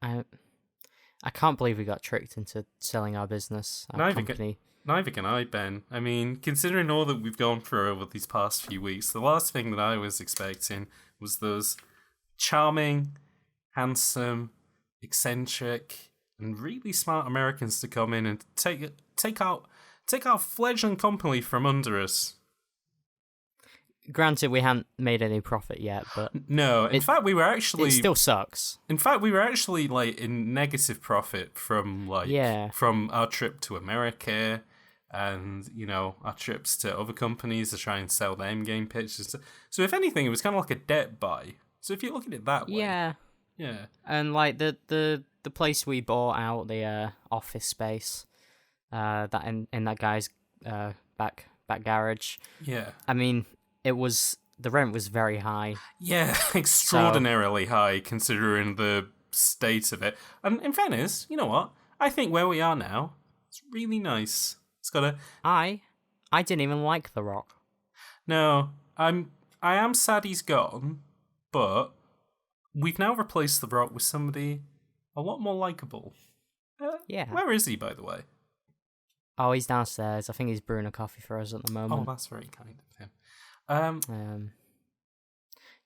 I can't believe we got tricked into selling our business, our company. Neither can I, Ben. I mean, considering all that we've gone through over these past few weeks, the last thing that I was expecting was those charming, handsome, eccentric, and really smart Americans to come in and take our fledgling company from under us. Granted, we haven't made any profit yet, but no. In fact, we were actually. It still sucks. In fact, we were actually like in negative profit from from our trip to America, and our trips to other companies to try and sell them game pitches. So if anything, it was kind of like a debt buy. So if you look at it that way, yeah. And like the place we bought out, the office space, that in that guy's back garage. Yeah. I mean, the rent was very high. Yeah, extraordinarily high considering the state of it. And in fairness, you know what? I think where we are now, it's really nice. It's got a. I didn't even like The Rock. No, I am sad he's gone, but we've now replaced The Rock with somebody a lot more likable. Yeah. Where is he, by the way? Oh, he's downstairs. I think he's brewing a coffee for us at the moment. Oh, that's very kind of him.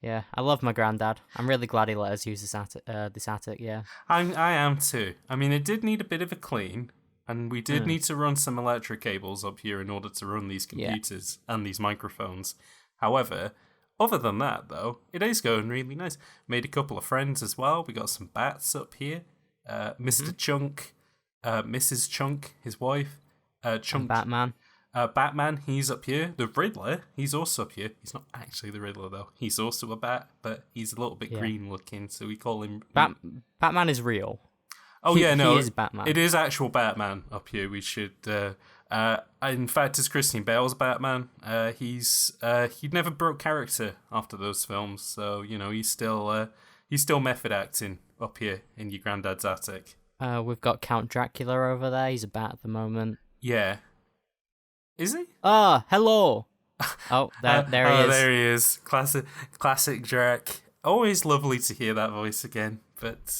Yeah, I love my granddad. I'm really glad he let us use this attic. Yeah, I am too. I mean, it did need a bit of a clean, and we did need to run some electric cables up here in order to run these computers and these microphones. However, other than that, though, it is going really nice. Made a couple of friends as well. We got some bats up here. Mr. Chunk, Mrs. Chunk, his wife, Chunk. And Batman. Batman, he's up here. The Riddler, he's also up here. He's not actually the Riddler, though. He's also a bat, but he's a little bit green looking, so we call him... Batman is real. Oh, he is Batman. It is actual Batman up here. We should... in fact, it's Christian Bale's Batman. He never broke character after those films, so, he's still method acting up here in your granddad's attic. We've got Count Dracula over there. He's a bat at the moment. Yeah. Is he? Hello. Oh, there he is. There he is. Classic Drac. Always lovely to hear that voice again. But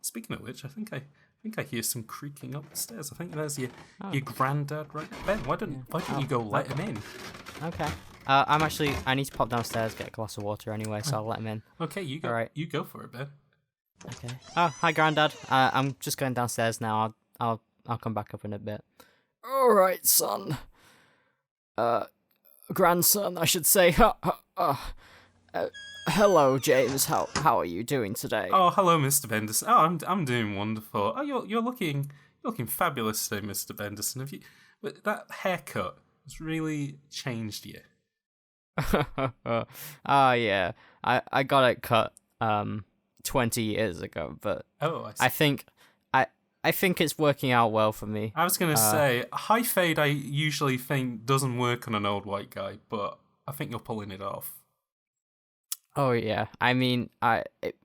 speaking of which, I think I hear some creaking up the stairs. I think there's your granddad right there. Ben, why don't you go let him in? Okay. I need to pop downstairs, get a glass of water anyway, so I'll let him in. Okay, you go. All right. You go for it, Ben. Okay. Oh, hi, Grandad. I'm just going downstairs now. I'll come back up in a bit. All right, son. Grandson, I should say. Hello, James. How are you doing today? Oh, hello, Mr. Benderson. Oh, I'm doing wonderful. Oh, you're looking fabulous today, Mr. Benderson. That haircut has really changed you. Yeah. I got it cut 20 years ago, but I think it's working out well for me. I was going to say, high fade I usually think doesn't work on an old white guy, but I think you're pulling it off. Oh, yeah. I mean,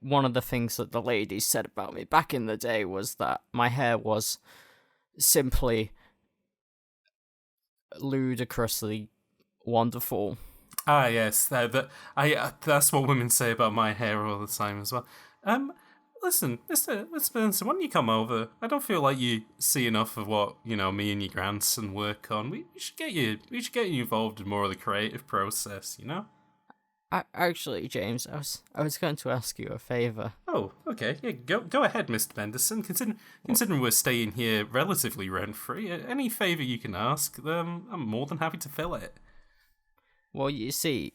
one of the things that the ladies said about me back in the day was that my hair was simply ludicrously wonderful. Ah, yes. That's what women say about my hair all the time as well. Listen, Mr. Benson, why don't you come over? I don't feel like you see enough of what, me and your grandson work on. We should get you involved in more of the creative process, Actually, James, I was going to ask you a favour. Oh, okay. Yeah, go ahead, Mr. Benderson. Considering we're staying here relatively rent-free, any favour you can ask, I'm more than happy to fill it. Well, you see,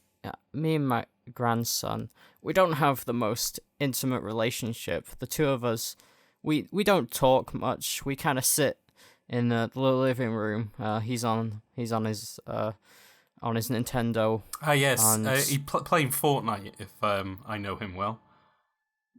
me and my grandson, we don't have the most intimate relationship. The two of us, we don't talk much. We kind of sit in the living room. He's on his Nintendo. Ah, yes. He's playing Fortnite, if I know him well.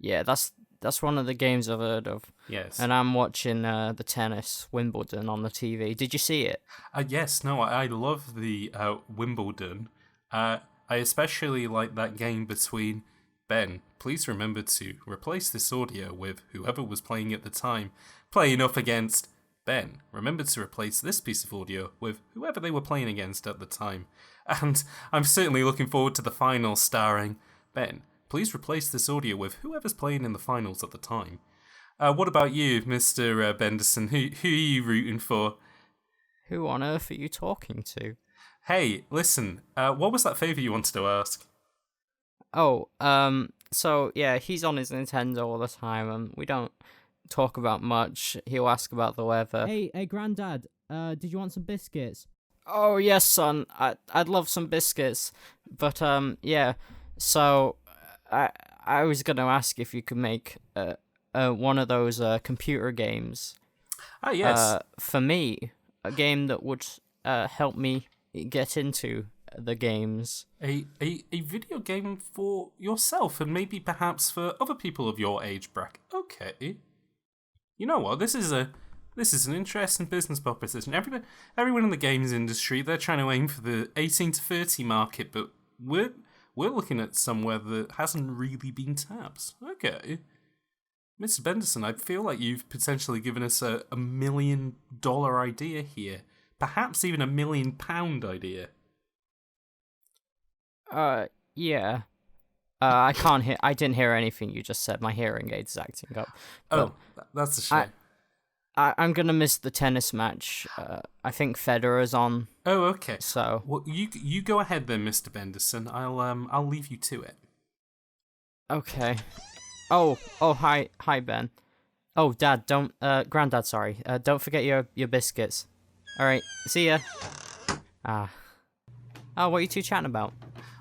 Yeah, that's one of the games I've heard of. Yes. And I'm watching the tennis Wimbledon on the TV. Did you see it? Yes. No, I love the Wimbledon. I especially like that game between Ben. Please remember to replace this audio with whoever was playing at the time, playing up against Ben. Remember to replace this piece of audio with whoever they were playing against at the time. And I'm certainly looking forward to the final starring Ben please replace this audio with whoever's playing in the finals at the time. What about you, Mr. Benderson? Who are you rooting for? Who on earth are you talking to? Hey, listen, what was that favour you wanted to ask? Oh, so yeah, he's on his Nintendo all the time, and we don't talk about much. He'll ask about the weather. Hey, Grandad, did you want some biscuits? Oh yes, son. I'd love some biscuits, but yeah. So I was gonna ask if you could make one of those computer games. Ah, yes. For me, a game that would help me get into the games. A video game for yourself, and maybe perhaps for other people of your age bracket. Okay. You know what? This is an interesting business proposition. Everyone in the games industry, they're trying to aim for the 18 to 30 market, but we're looking at somewhere that hasn't really been tapped. Okay. Mr. Benderson, I feel like you've potentially given us a $1 million idea here. Perhaps even £1 million idea. Yeah. I can't hear. I didn't hear anything you just said. My hearing aid's acting up. Oh, that's a shame. I'm gonna miss the tennis match. I think Federer's on. Oh, okay. So well, you go ahead then, Mr. Benderson. I'll leave you to it. Okay. Oh, hi, Ben. Oh, Dad, Grandad, sorry. Don't forget your biscuits. All right, see ya. Oh, what are you two chatting about?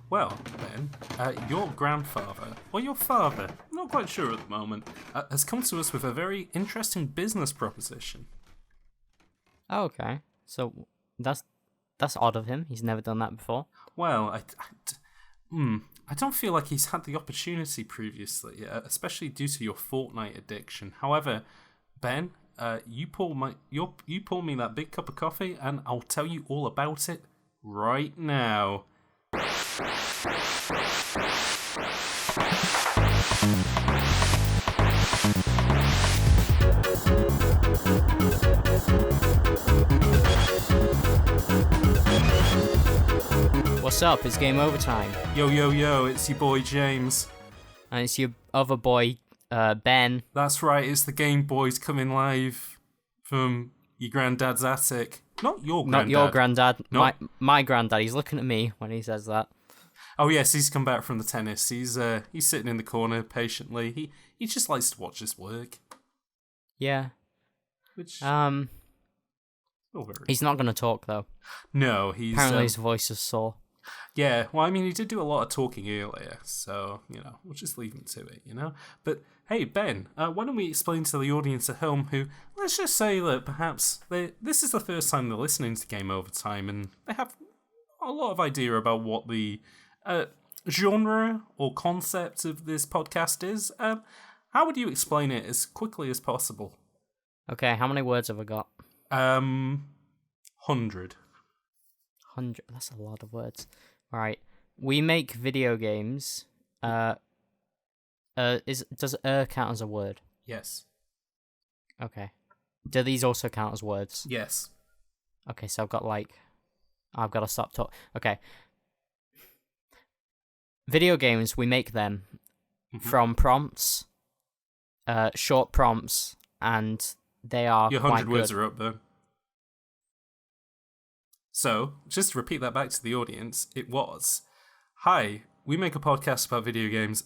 Well, Ben, your grandfather, or your father, I'm not quite sure at the moment, has come to us with a very interesting business proposition. Oh, okay. So that's odd of him. He's never done that before. Well, I don't feel like he's had the opportunity previously, especially due to your Fortnite addiction. However, Ben, you pour me that big cup of coffee, and I'll tell you all about it right now. What's up? It's game overtime. Yo, it's your boy James. And it's your other boy, Ben. That's right, it's the Game Boys coming live from your granddad's attic. Not your granddad. Not your granddad. No. My granddad. He's looking at me when he says that. Oh yes, he's come back from the tennis. He's sitting in the corner patiently. He just likes to watch us work. Yeah. Which he's not gonna talk though. No, he's apparently his voice is sore. Yeah, well, I mean, he did do a lot of talking earlier, so we'll just leave him to it, But hey, Ben, why don't we explain to the audience at home who, let's just say that perhaps this is the first time they're listening to Game Overtime, and they have a lot of idea about what the genre or concept of this podcast is. How would you explain it as quickly as possible? Okay, how many words have I got? 100. 100. That's a lot of words. All right. We make video games. Does count as a word? Yes. Okay. Do these also count as words? Yes. Okay, so I've got to stop talking. Okay. Video games, we make them from prompts, short prompts, and they are your 100 words good. are up though. So, just to repeat that back to the audience, it was, hi, we make a podcast about video games.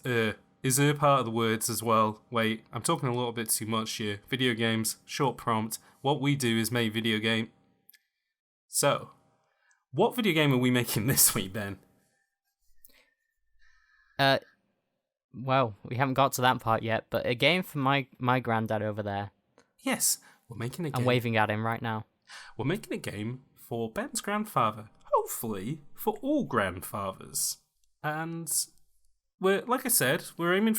Is part of the words as well? Wait, I'm talking a little bit too much here. Video games, short prompt. What we do is make video game. So, what video game are we making this week, Ben? Well, we haven't got to that part yet, but a game for my granddad over there. Yes, we're making a game. I'm waving at him right now. We're making a game for Ben's grandfather. Hopefully, for all grandfathers. And we're aiming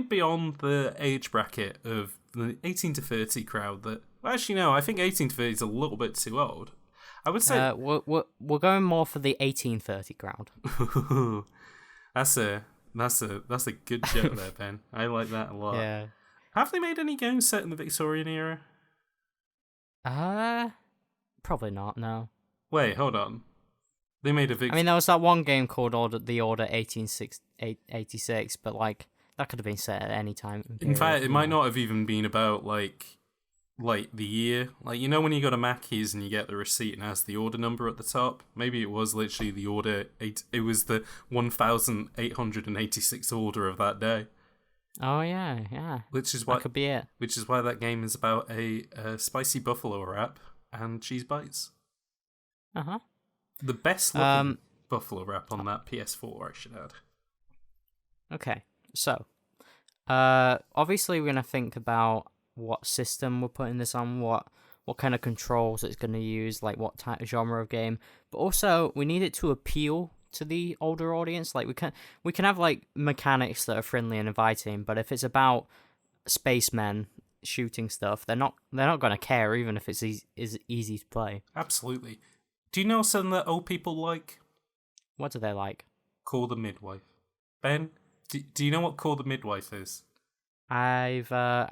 beyond the age bracket of the 18 to 30 crowd. That actually, no, I think 18 to 30 is a little bit too old. I would say we're going more for the 1830 crowd. That's a good joke there, Ben. I like that a lot. Yeah. Have they made any games set in the Victorian era? Probably not. No. Wait, hold on. They made a I mean, there was that one game called The Order 1860. 86, but like that could have been set at any time. In fact, it might not have even been about like the year. Like, you know when you go to Mackey's and you get the receipt and it has the order number at the top? Maybe it was literally the order it was the 1886th order of that day. Oh yeah. Which is why that could be it. Which is why that game is about a spicy buffalo wrap and cheese bites. Uh-huh. The best looking buffalo wrap on that PS4, I should add. Okay. So, obviously we're going to think about what system we're putting this on, what kind of controls it's going to use, like what type of genre of game. But also, we need it to appeal to the older audience. Like we can have like mechanics that are friendly and inviting, but if it's about spacemen shooting stuff, they're not going to care, even if it's easy to play. Absolutely. Do you know something that old people like? What do they like? Call the Midwife. Ben, do you know what Call the Midwife is? I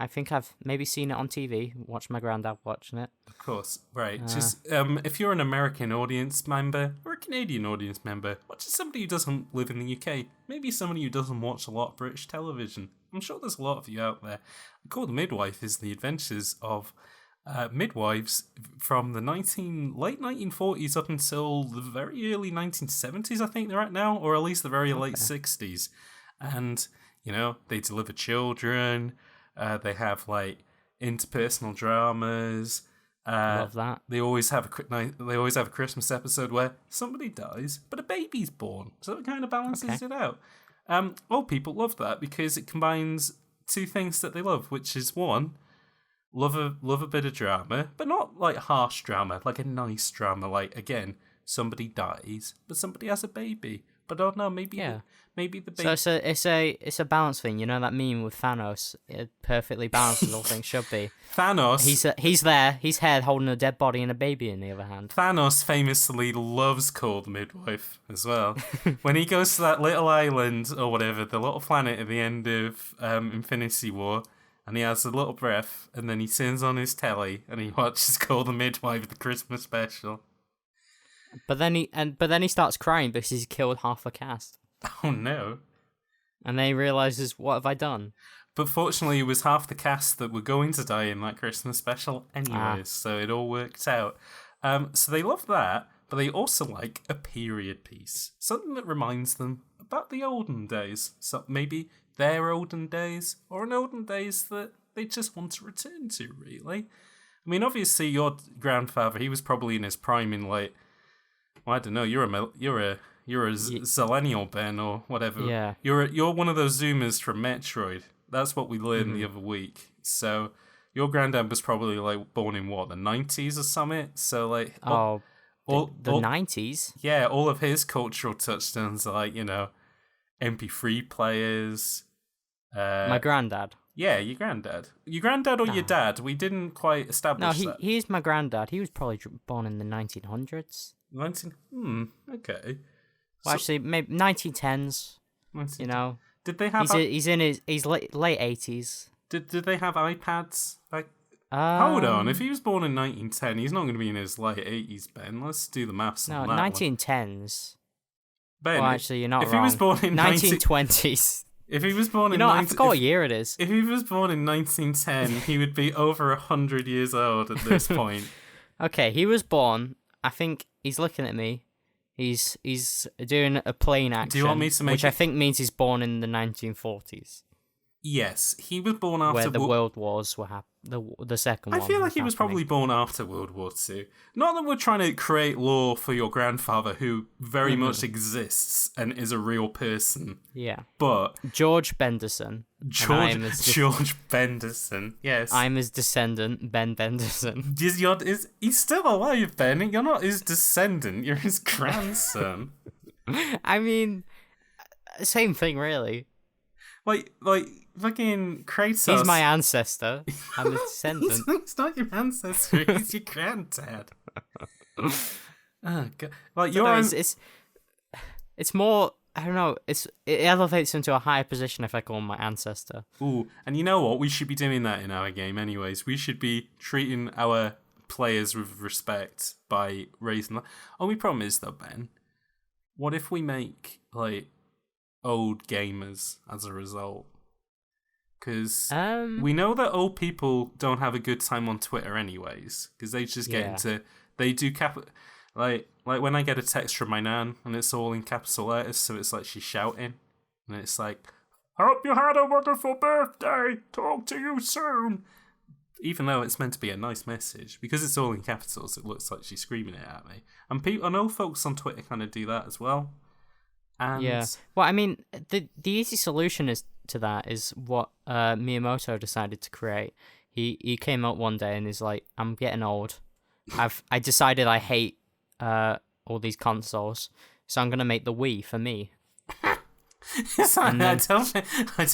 think I've maybe seen it on TV. Watched my granddad watching it. Of course, right. Just if you're an American audience member or a Canadian audience member, or just somebody who doesn't live in the UK, maybe somebody who doesn't watch a lot of British television. I'm sure there's a lot of you out there. Call the Midwife is the adventures of midwives from the late 1940s up until the very early 1970s, I think they're at now, or at least the very late 60s. And, you know, they deliver children, they have, like, interpersonal dramas. Love that. They always have a Christmas episode where somebody dies, but a baby's born. So it kind of balances it out. Old people love that because it combines two things that they love, which is one, love a bit of drama, but not like harsh drama, like a nice drama. Like, again, somebody dies, but somebody has a baby. But I don't know, maybe the baby. So it's a balance thing. You know that meme with Thanos? It perfectly balances all things should be. Thanos. He's there. He's here holding a dead body and a baby in the other hand. Thanos famously loves Call the Midwife as well. When he goes to that little island or whatever, the little planet at the end of Infinity War, and he has a little breath, and then he turns on his telly and he watches Call the Midwife, the Christmas special. But then he starts crying because he's killed half the cast. Oh no! And then he realizes, what have I done? But fortunately, it was half the cast that were going to die in that Christmas special anyways, so it all worked out. So they love that, but they also like a period piece, something that reminds them about the olden days. So maybe their olden days, or an olden days that they just want to return to. Really, I mean, obviously, your grandfather, he was probably in his prime in like, well, I don't know. You're a Zillennial, Ben, or whatever. Yeah. You're one of those Zoomers from Metroid. That's what we learned the other week. So your granddad was probably like born in what, the 90s or something. So like the 90s. Yeah, all of his cultural touchstones are like, you know, MP3 players. My granddad. Yeah, your granddad. Your granddad or your dad? We didn't quite establish that. No, he's my granddad. He was probably born in the 1900s. Okay. Well, actually, maybe 1910s. You know, did they have? He's in his late 80s. Did they have iPads? Like, hold on. If he was born in 1910, he's not going to be in his late 80s, Ben. Let's do the maths on that. 1910s. Ben, well, actually, you're not wrong. If he was born in 1920s. If he was born in, I forgot what year it is. If he was born in 1910, he would be over 100 years old at this point. Okay, he was born. I think he's looking at me. He's doing a plane action. Do you want me to make which I think means he's born in the 1940s. Yes, he was born after where the World Wars were happening. The second one. I feel like he was probably born after World War II. Not that we're trying to create lore for your grandfather, who very much exists and is a real person. Yeah. But George Benderson. George Benderson. Yes. I'm his descendant, Ben Benderson. He's still alive, Ben. You're not his descendant. You're his grandson. I mean, same thing, really. Like fucking Kratos. He's my ancestor. I'm his descendant. He's not your ancestor. He's your granddad. Oh god! Like it's more. I don't know. It elevates him to a higher position if I call him my ancestor. Ooh, and you know what? We should be doing that in our game, anyways. We should be treating our players with respect by raising. Only problem is though, Ben. What if we make like old gamers as a result? Because Um, we know that old people don't have a good time on Twitter anyways, because they just get into, they do like when I get a text from my nan and it's all in capital letters, so it's like she's shouting, and it's like, "Hope you had a wonderful birthday. Talk to you soon." Even though it's meant to be a nice message, because it's all in capitals, it looks like she's screaming it at me. And I know folks on Twitter kind of do that as well. And yeah. Well, I mean, the easy solution to that is what Miyamoto decided to create. He came up one day and he's like, "I'm getting old. I decided I hate all these consoles, so I'm gonna make the Wii for me." I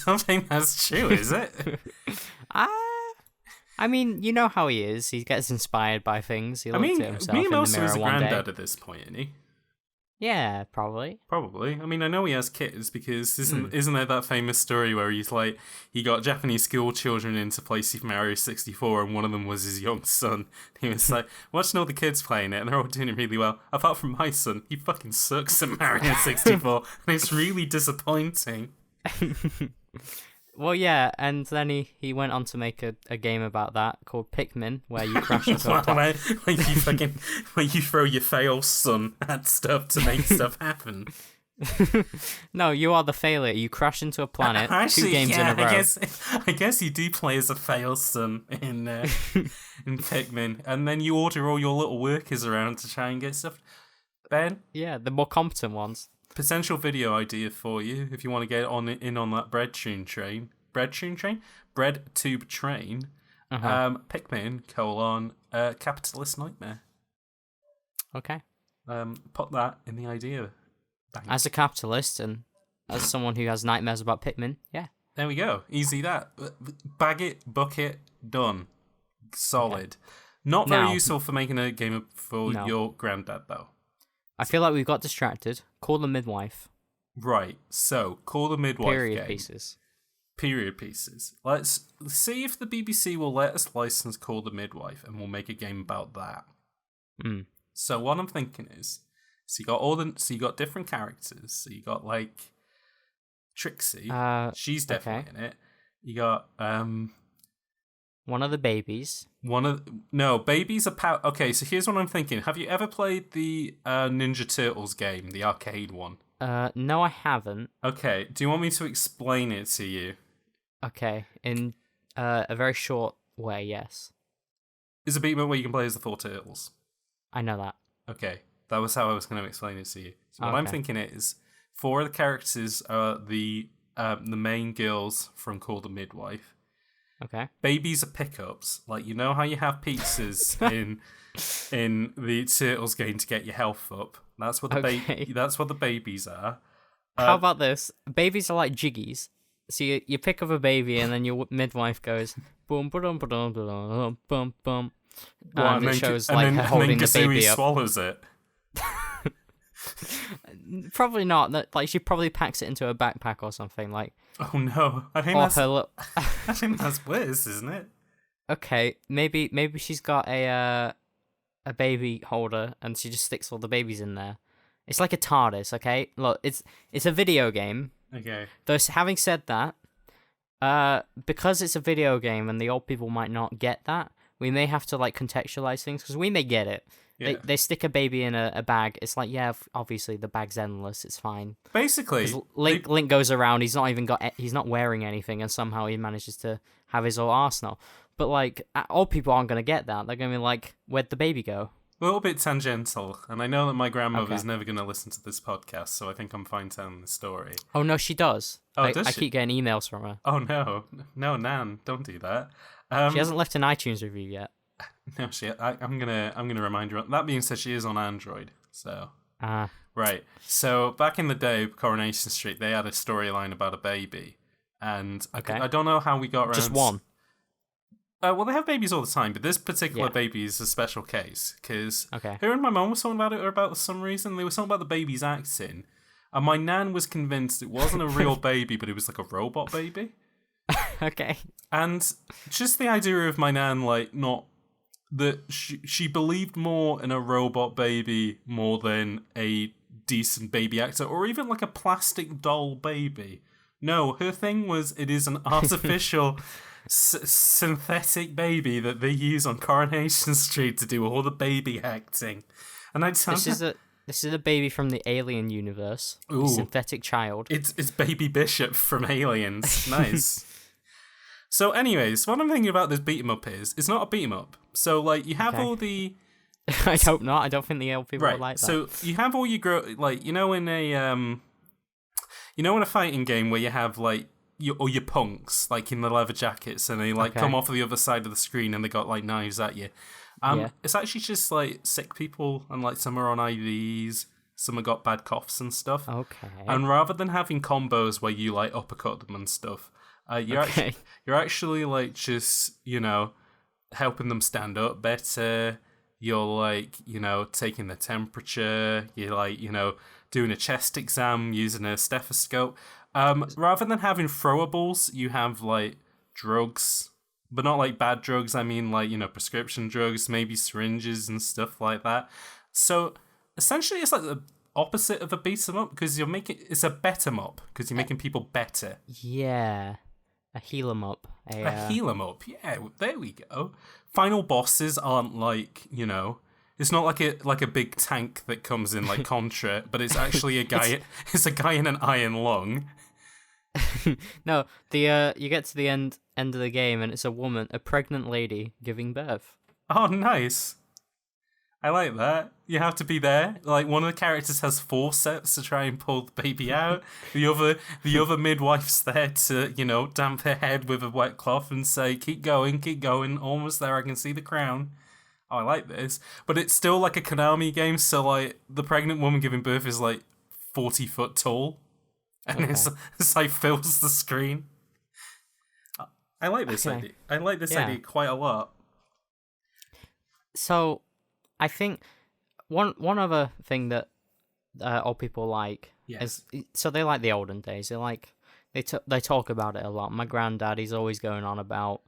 don't think that's true, is it? I mean, you know how he is. He gets inspired by things. He looks at himself in the Miyamoto mirror is a one day. granddad at this point, isn't he? Yeah, probably. Probably. I mean, I know he has kids because isn't there that famous story where he's like, he got Japanese school children in to play Super Mario 64 and one of them was his young son. He was like, watching all the kids playing it and they're all doing it really well. Apart from my son, he fucking sucks at Mario 64 and it's really disappointing. Well, yeah, and then he went on to make a game about that called Pikmin, where you crash into a planet. Where you throw your fail son at stuff to make stuff happen. No, you are the failure. You crash into a planet, Actually, 2 games in a row. I guess you do play as a fail son in Pikmin, and then you order all your little workers around to try and get stuff. Ben? Yeah, the more competent ones. Potential video idea for you if you want to get in on that bread tube train. Pikmin, capitalist nightmare. Okay. Put that in the idea bank. As a capitalist and as someone who has nightmares about Pikmin, yeah. There we go. Easy that. Bag it, bucket, done. Solid. Yeah. Not very useful for making a game for your granddad, though. I feel like we've got distracted. Call the midwife. Right. So, call the midwife Period game. pieces. Period pieces. Let's see if the BBC will let us license Call the Midwife, and we'll make a game about that. So what I'm thinking is, so you got different characters. So you got like Trixie. She's definitely in it. You got one of the babies. Babies are okay, so here's what I'm thinking. Have you ever played the Ninja Turtles game, the arcade one? No, I haven't. Okay, do you want me to explain it to you? Okay, in a very short way, yes. It's a beat 'em up where you can play as the 4 turtles. I know that. Okay, that was how I was going to explain it to you. So what I'm thinking is, 4 of the characters are the main girls from Call the Midwife. Okay. Babies are pickups. Like, you know how you have pizzas in the Turtles game to get your health up? That's what the babies are. How about this? Babies are like jiggies. So you pick up a baby and then your midwife goes boom boom boom boom boom boom boom. And it shows like her holding the baby up. Swallows it. Probably not. That like she probably packs it into a backpack or something. Like, oh no, I think that's worse, isn't it? Okay, maybe she's got a baby holder and she just sticks all the babies in there. It's like a TARDIS. Okay, look, it's a video game. Okay. Though having said that, because it's a video game and the old people might not get that, we may have to like contextualize things because we may get it. Yeah. They stick a baby in a bag. It's like, yeah, obviously the bag's endless. It's fine. Basically, Link goes around. He's not wearing anything, and somehow he manages to have his whole arsenal. But like, old people aren't gonna get that. They're gonna be like, where'd the baby go? A little bit tangential, and I know that my grandmother's never gonna listen to this podcast, so I think I'm fine telling the story. Oh no, she does. Oh, does she? I keep getting emails from her. Oh no, Nan, don't do that. She hasn't left an iTunes review yet. No, I'm gonna remind her. That being said, she is on Android, so right. So back in the day, Coronation Street, they had a storyline about a baby, and I don't know how we got around. Just one. Well, they have babies all the time, but this particular baby is a special case because her and my mum were talking about it about some reason. They were talking about the baby's acting, and my nan was convinced it wasn't a real baby, but it was like a robot baby. Okay. And just the idea of my nan, like, not that she believed more in a robot baby more than a decent baby actor, or even like a plastic doll baby. No, her thing was it is an artificial synthetic baby that they use on Coronation Street to do all the baby acting. And This is a baby from the Alien universe. Ooh. A synthetic child. It's Baby Bishop from Aliens. Nice. So anyways, what I'm thinking about this beat 'em up is, it's not a beat 'em up. So like you have all the I hope not. I don't think the old people would like that. So you have all your like in a fighting game where you have like all your punks like in the leather jackets and they like come off the other side of the screen and they got like knives at you. It's actually just like sick people and like some are on IVs, some have got bad coughs and stuff. Okay. And rather than having combos where you like uppercut them and stuff, you're actually like just helping them stand up better. You're like taking the temperature. You're like doing a chest exam using a stethoscope. Rather than having throwables, you have like drugs, but not like bad drugs. I mean like prescription drugs, maybe syringes and stuff like that. So essentially, it's like the opposite of a beat 'em up because it's a bet 'em up because you're making people better. Yeah, a heal 'em up. A heal 'em up. Yeah, there we go. Final bosses aren't like it's not like a big tank that comes in like Contra, but it's actually a guy. It's a guy in an iron lung. No, you get to the end of the game and it's a pregnant lady giving birth. Oh, nice. I like that. You have to be there. Like one of the characters has forceps to try and pull the baby out. The other midwife's there to damp her head with a wet cloth and say, keep going, almost there. I can see the crown. Oh, I like this, but it's still like a Konami game. So like the pregnant woman giving birth is like 40 foot tall, and it's like fills the screen. I like this idea. I like this idea quite a lot. So, I think one other thing that old people like is so they like the olden days. They talk about it a lot. My granddad, he's always going on about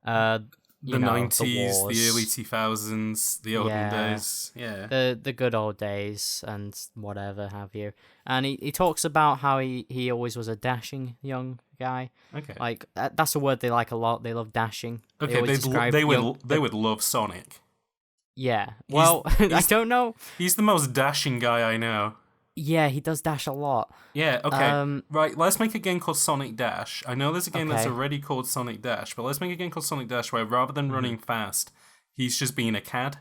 the 90s, the early 2000s, the olden days. Yeah. The good old days and whatever have you. And he talks about how he always was a dashing young guy. Okay. Like that's a word they like a lot. They love dashing. Okay, they would love Sonic. Yeah. Well, I don't know. He's the most dashing guy I know. Yeah, he does dash a lot. Yeah, okay. Right, let's make a game called Sonic Dash. I know there's a game that's already called Sonic Dash, but let's make a game called Sonic Dash where rather than running fast, he's just being a cad.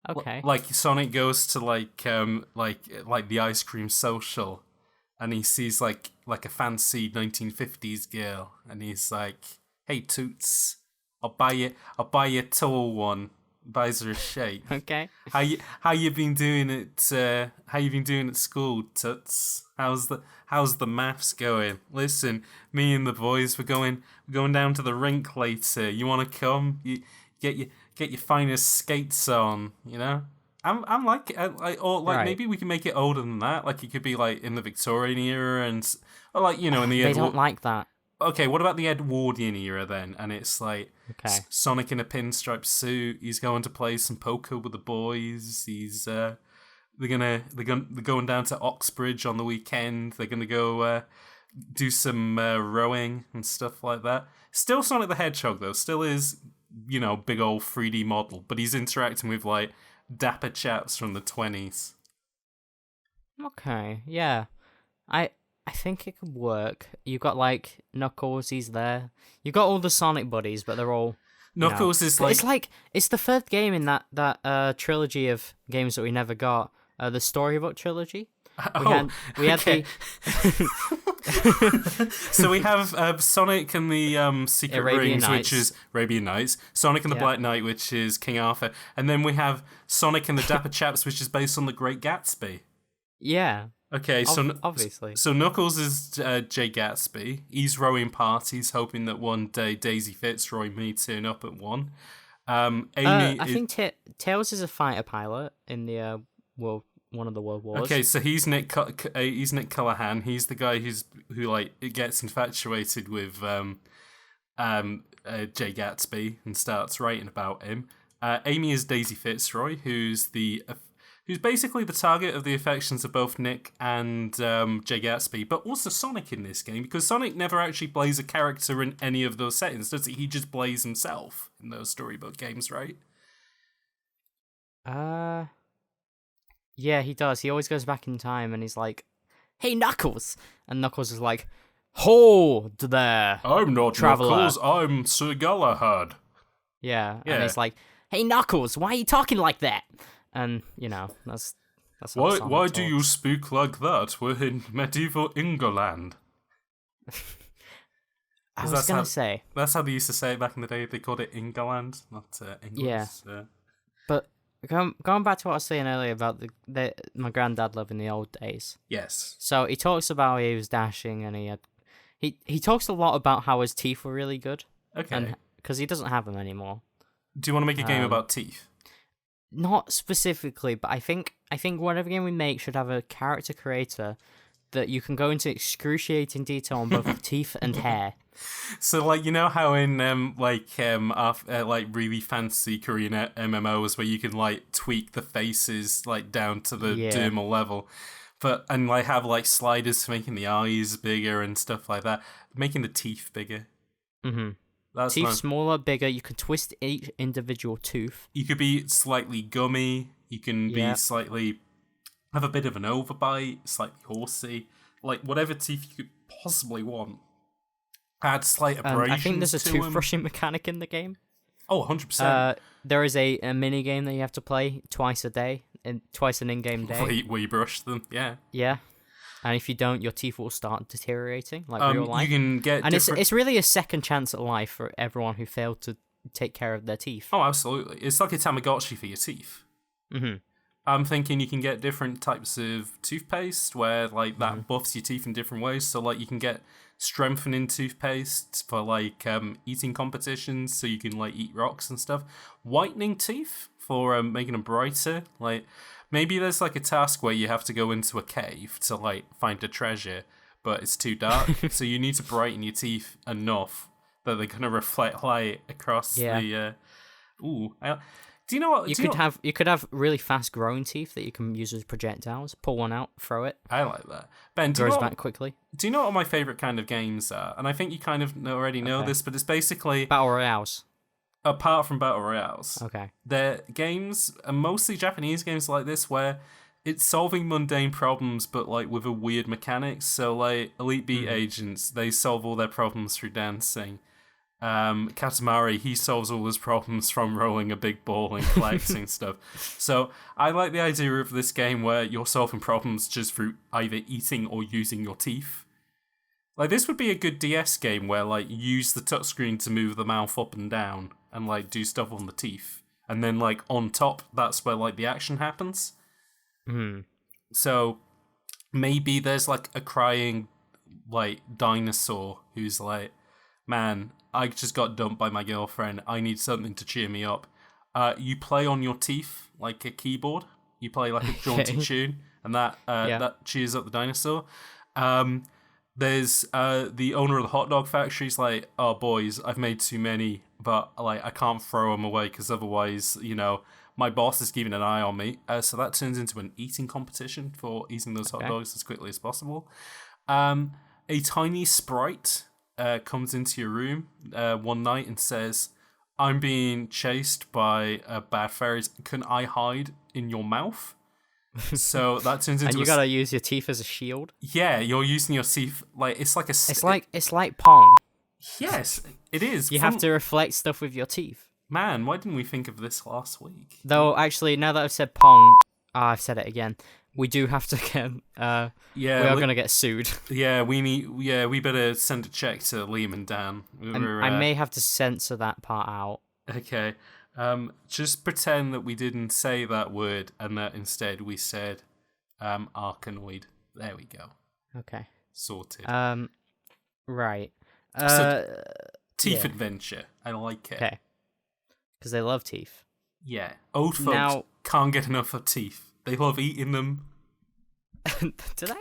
Okay. Like Sonic goes to like the ice cream social and he sees like a fancy 1950s girl and he's like, "Hey Toots, I'll buy you a tall one." Buys her a shake. Okay. How you been doing at how you been doing at school, Toots? How's the maths going? Listen, me and the boys we're going down to the rink later. You want to come? You get your finest skates on. I'm like maybe we can make it older than that. Like it could be like in the Victorian era or like in the they don't like that. Okay, what about the Edwardian era then? And it's like Sonic in a pinstripe suit. He's going to play some poker with the boys. They're going down to Oxbridge on the weekend. They're gonna go do some rowing and stuff like that. Still Sonic the Hedgehog though. Still is big old 3D model, but he's interacting with like dapper chaps from the 20s. Okay, yeah, I think it could work. You've got like Knuckles, he's there. You've got all the Sonic buddies, but they're all Knuckles is like it's the third game in that trilogy of games that we never got. The Storybook trilogy. We had the So we have Sonic and the Secret Arabian Rings, Nights. which is Arabian Nights. Sonic and the Black Knight, which is King Arthur, and then we have Sonic and the Dapper Chaps, which is based on The Great Gatsby. Yeah. Okay, so obviously. So Knuckles is Jay Gatsby. He's rowing parties, hoping that one day Daisy Fitzroy may turn up at one. Amy, I think Tails is a fighter pilot in the one of the World Wars. Okay, so he's Nick Callahan. He's the guy who like gets infatuated with Jay Gatsby and starts writing about him. Amy is Daisy Fitzroy, who's the who's basically the target of the affections of both Nick and Jay Gatsby, but also Sonic in this game, because Sonic never actually plays a character in any of those settings, does he? He just plays himself in those storybook games, right? Yeah, he does. He always goes back in time and he's like, "Hey, Knuckles!" And Knuckles is like, "Hold there, I'm not Traveler." Knuckles, I'm Sir Galahad. Yeah, Yeah. and he's like, "Hey, Knuckles, why are you talking like that?" And, that's how Why Sonic do you talks. speak like that? We're in medieval England. I Is was that going how- to say, That's how they used to say it back in the day. They called it England, not England. Yeah. But going back to what I was saying earlier about my granddad living the old days. Yes. So he talks about how he was dashing and he talks a lot about how his teeth were really good. Okay. And because he doesn't have them anymore. Do you want to make a game Um, about teeth? Not specifically, but I think whatever game we make should have a character creator that you can go into excruciating detail on both the teeth and hair. So, like, you know how in really fancy Korean MMOs where you can like tweak the faces like down to the Yeah. dermal level, and like have like sliders for making the eyes bigger and stuff like that, making the teeth bigger. Mm-hmm. That's Teeth my- smaller, bigger. You can twist each individual tooth. You could be slightly gummy. You can Yeah. be slightly have a bit of an overbite, slightly horsey, like whatever teeth you could possibly want. Add slight abrasions I think there's a to 'em. toothbrushing mechanic in the game. Oh, 100%. There is a mini game that you have to play twice a day, twice an in-game day. Where you brush them, yeah. Yeah, and if you don't, your teeth will start deteriorating like real You life. can get And different... it's really a second chance at life for everyone who failed to take care of their teeth. Oh, absolutely. It's like a Tamagotchi for your teeth. Mm-hmm. I'm thinking you can get different types of toothpaste where like that Mm-hmm. buffs your teeth in different ways. So like you can get strengthening toothpaste for like eating competitions, so you can like eat rocks and stuff. Whitening teeth for making them brighter. Like maybe there's like a task where you have to go into a cave to like find a treasure, but it's too dark, so you need to brighten your teeth enough that they're gonna reflect light across the. Do you know what You could have really fast growing teeth that you can use as projectiles. Pull one out, throw it, I like that. Ben, do you grows know back quickly. Do you know what my favorite kind of games are? And I think you kind of already know Okay. this, but it's basically, Battle royales. apart from Battle Royales, Okay. they're games, and mostly Japanese games like this, where it's solving mundane problems, but like with a weird mechanics. So like Elite Beat Agents, they solve all their problems through dancing. Katamari, he solves all his problems from rolling a big ball and collecting stuff. So I like the idea of this game where you're solving problems just through either eating or using your teeth. Like this would be a good DS game where like you use the touchscreen to move the mouth up and down and like do stuff on the teeth, and then like on top, that's where like the action happens. So maybe there's like a crying like dinosaur who's like, man, I just got dumped by my girlfriend. I need something to cheer me up. You play on your teeth like a keyboard. You play like a jaunty tune, and that cheers up the dinosaur. There's the owner of the hot dog factory's like, oh boys, I've made too many, but like I can't throw them away because otherwise, my boss is keeping an eye on me. So that turns into an eating competition for eating those hot dogs as quickly as possible. A tiny sprite comes into your room one night and says, I'm being chased by bad fairies. Can I hide in your mouth? So that turns into And you gotta use your teeth as a shield. Yeah, you're using your teeth like it's like a It's like Pong. Yes, it is. You have to reflect stuff with your teeth. Man, why didn't we think of this last week? Though actually, now that I've said Pong, I've said it again. We do have to get. We are gonna get sued. Yeah, we better send a check to Liam and Dan. I may have to censor that part out. Okay. Just pretend that we didn't say that word and that instead we said Arkanoid. There we go. Okay. Sorted. Right. Teeth adventure. I like it. Okay. Because they love teeth. Yeah. Old folks can't get enough of teeth. They love eating them. Do they?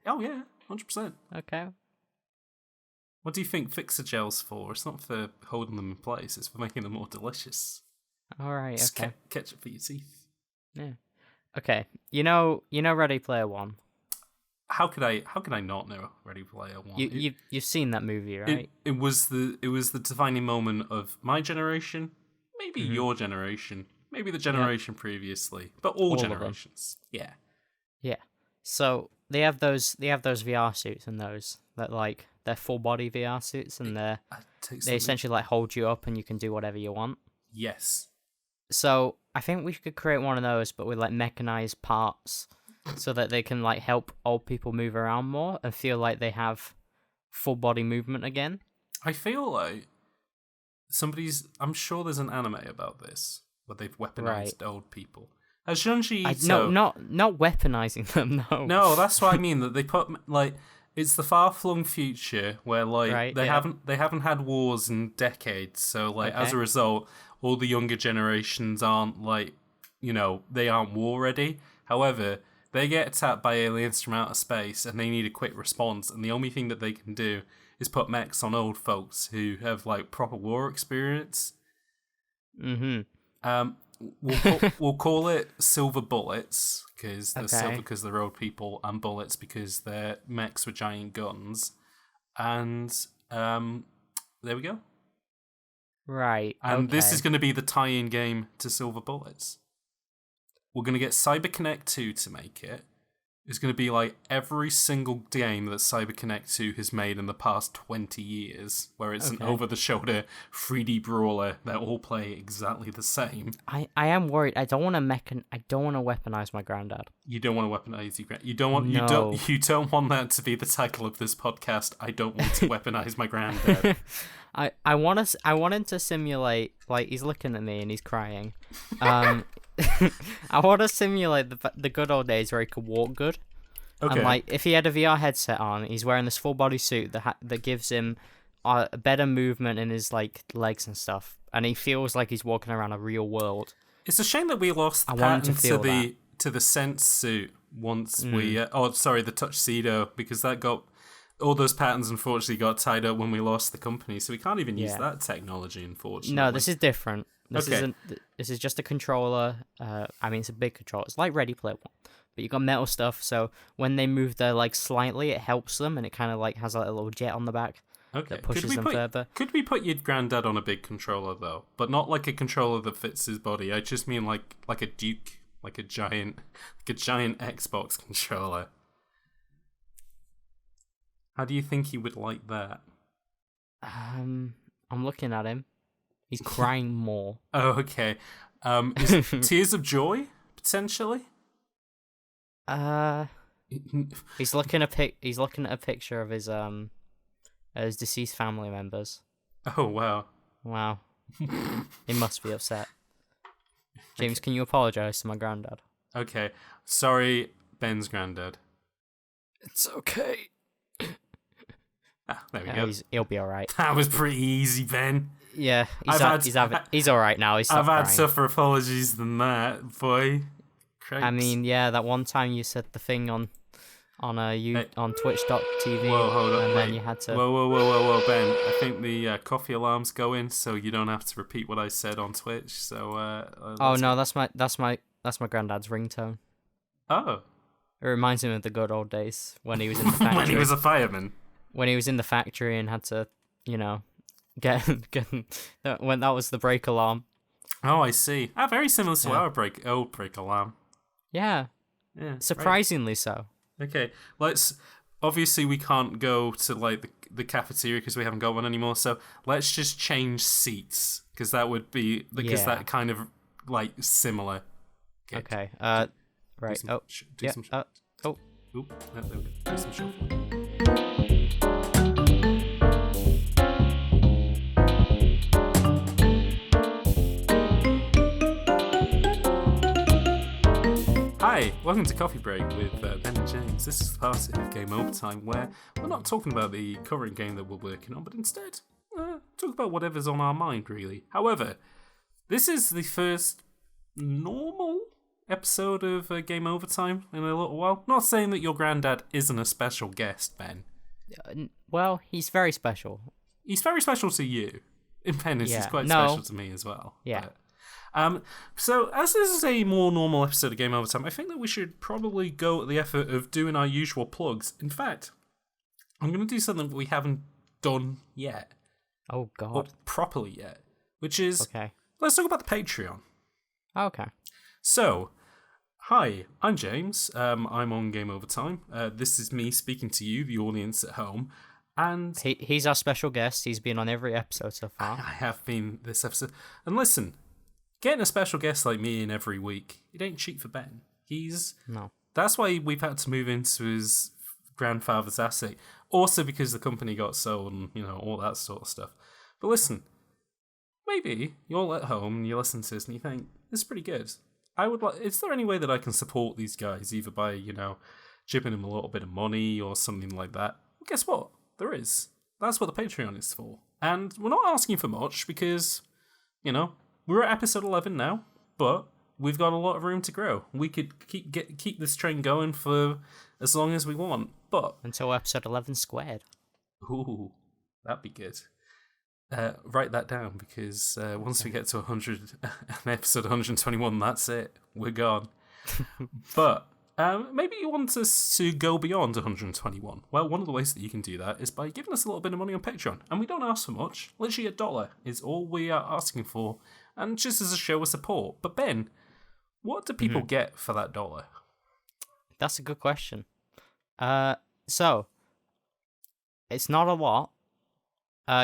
Oh yeah, 100%. Okay. What do you think Fixer Gel's for? It's not for holding them in place, it's for making them more delicious. All right, Just okay. ketchup for your teeth. Yeah. Okay, you know Ready Player One. How could I not know Ready Player One? You've seen that movie, right? It was the defining moment of my generation, maybe Mm-hmm. your generation, maybe the Yeah. generation previously, but all All of them. generations. Yeah. Yeah. So they have those VR suits and those that like they're full body VR suits and they essentially like hold you up and you can do whatever you want. Yes. So I think we could create one of those, but with like mechanized parts, so that they can like help old people move around more and feel like they have full body movement again. I feel like I'm sure there's an anime about this where they've weaponized old people. Has Junji Ito... not weaponizing them. No. No, that's what I mean. That they put like it's the far-flung future where like they haven't had wars in decades. So like as a result, all the younger generations aren't like they aren't war ready. However, they get attacked by aliens from outer space and they need a quick response. And the only thing that they can do is put mechs on old folks who have like proper war experience. Mm-hmm. We'll call it silver bullets because they're silver because they're old people, and bullets because they're mechs with giant guns. And there we go. Right. And this is going to be the tie-in game to Silver Bullets. We're going to get CyberConnect 2 to make it. It's going to be like every single game that CyberConnect 2 has made in the past 20 years, where it's an over-the-shoulder 3D brawler that all play exactly the same. I am worried. I don't want to weaponize my granddad. You don't want to weaponize your granddad. You don't want that to be the title of this podcast. I don't want to weaponize my granddad. I want him to simulate, like, he's looking at me and he's crying. I want to simulate the good old days where he could walk good. Okay. And like, if he had a VR headset on, he's wearing this full body suit that gives him a better movement in his like legs and stuff, and he feels like he's walking around a real world. It's a shame that we lost the patent to the Sense suit once the Tuxedo, because that got all those patents unfortunately got tied up when we lost the company, so we can't even use that technology, unfortunately. No, this is different. This is just a controller. I mean, it's a big controller. It's like Ready Player One, but you got metal stuff. So when they move their legs slightly, it helps them, and it kind of like has a little jet on the back that pushes them further. Could we put your granddad on a big controller though, but not like a controller that fits his body? I just mean like a Duke, like a giant Xbox controller. How do you think he would like that? I'm looking at him. He's crying more. Oh, okay. Is Tears of Joy potentially? He's looking at a picture of his deceased family members. Oh wow. Wow. He must be upset. James, can you apologize to my granddad? Okay. Sorry, Ben's granddad. It's okay. There we go. He'll be all right. That was pretty easy, Ben. Yeah, he's all right now. I've had tougher apologies than that, boy. Cripes. I mean, yeah, that one time you said the thing on Twitch.tv. Whoa, hold on, and then you had to. Whoa, Ben. I think the coffee alarm's going, so you don't have to repeat what I said on Twitch. So. Oh no, that's my granddad's ringtone. Oh. It reminds him of the good old days when he was in the factory. When he was a fireman. When he was in the factory and had to, get when that was the break alarm. Oh, I see. Very similar to our break alarm. Yeah. Surprisingly so. Okay, obviously we can't go to like the cafeteria because we haven't got one anymore. So let's just change seats because that would be that kind of like similar. Okay. Right. Oop, there we go. Do some shuffling. Hi, welcome to Coffee Break with Ben and James. This is the part of Game Overtime where we're not talking about the current game that we're working on, but instead talk about whatever's on our mind, really. However, this is the first normal episode of Game Overtime in a little while. Not saying that your granddad isn't a special guest, Ben. Well, he's very special. He's very special to you. In fairness, he's quite special to me as well. Yeah. So, as this is a more normal episode of Game Over Time, I think that we should probably go at the effort of doing our usual plugs. In fact, I'm going to do something that we haven't done yet. Oh, Or God. properly yet. Which is, Okay. let's talk about the Patreon. Okay. So, hi, I'm James. I'm on Game Over Time. This is me speaking to you, the audience at home. And He's our special guest. He's been on every episode so far. I have been this episode. And listen, getting a special guest like me in every week, it ain't cheap for Ben. No. That's why we've had to move into his grandfather's attic. Also because the company got sold and, all that sort of stuff. But listen, maybe you're all at home and you listen to this and you think, this is pretty good. Is there any way that I can support these guys, either by, chipping them a little bit of money or something like that? Well, guess what? There is. That's what the Patreon is for. And we're not asking for much because, we're at episode 11 now, but we've got a lot of room to grow. We could keep this train going for as long as we want, but... Until episode 11 squared. Ooh, that'd be good. Write that down, because once we get to 100, episode 121, that's it. We're gone. But maybe you want us to go beyond 121. Well, one of the ways that you can do that is by giving us a little bit of money on Patreon. And we don't ask for much. Literally $1 is all we are asking for, and just as a show of support. But Ben, what do people get for that $1? That's a good question. So, it's not a lot.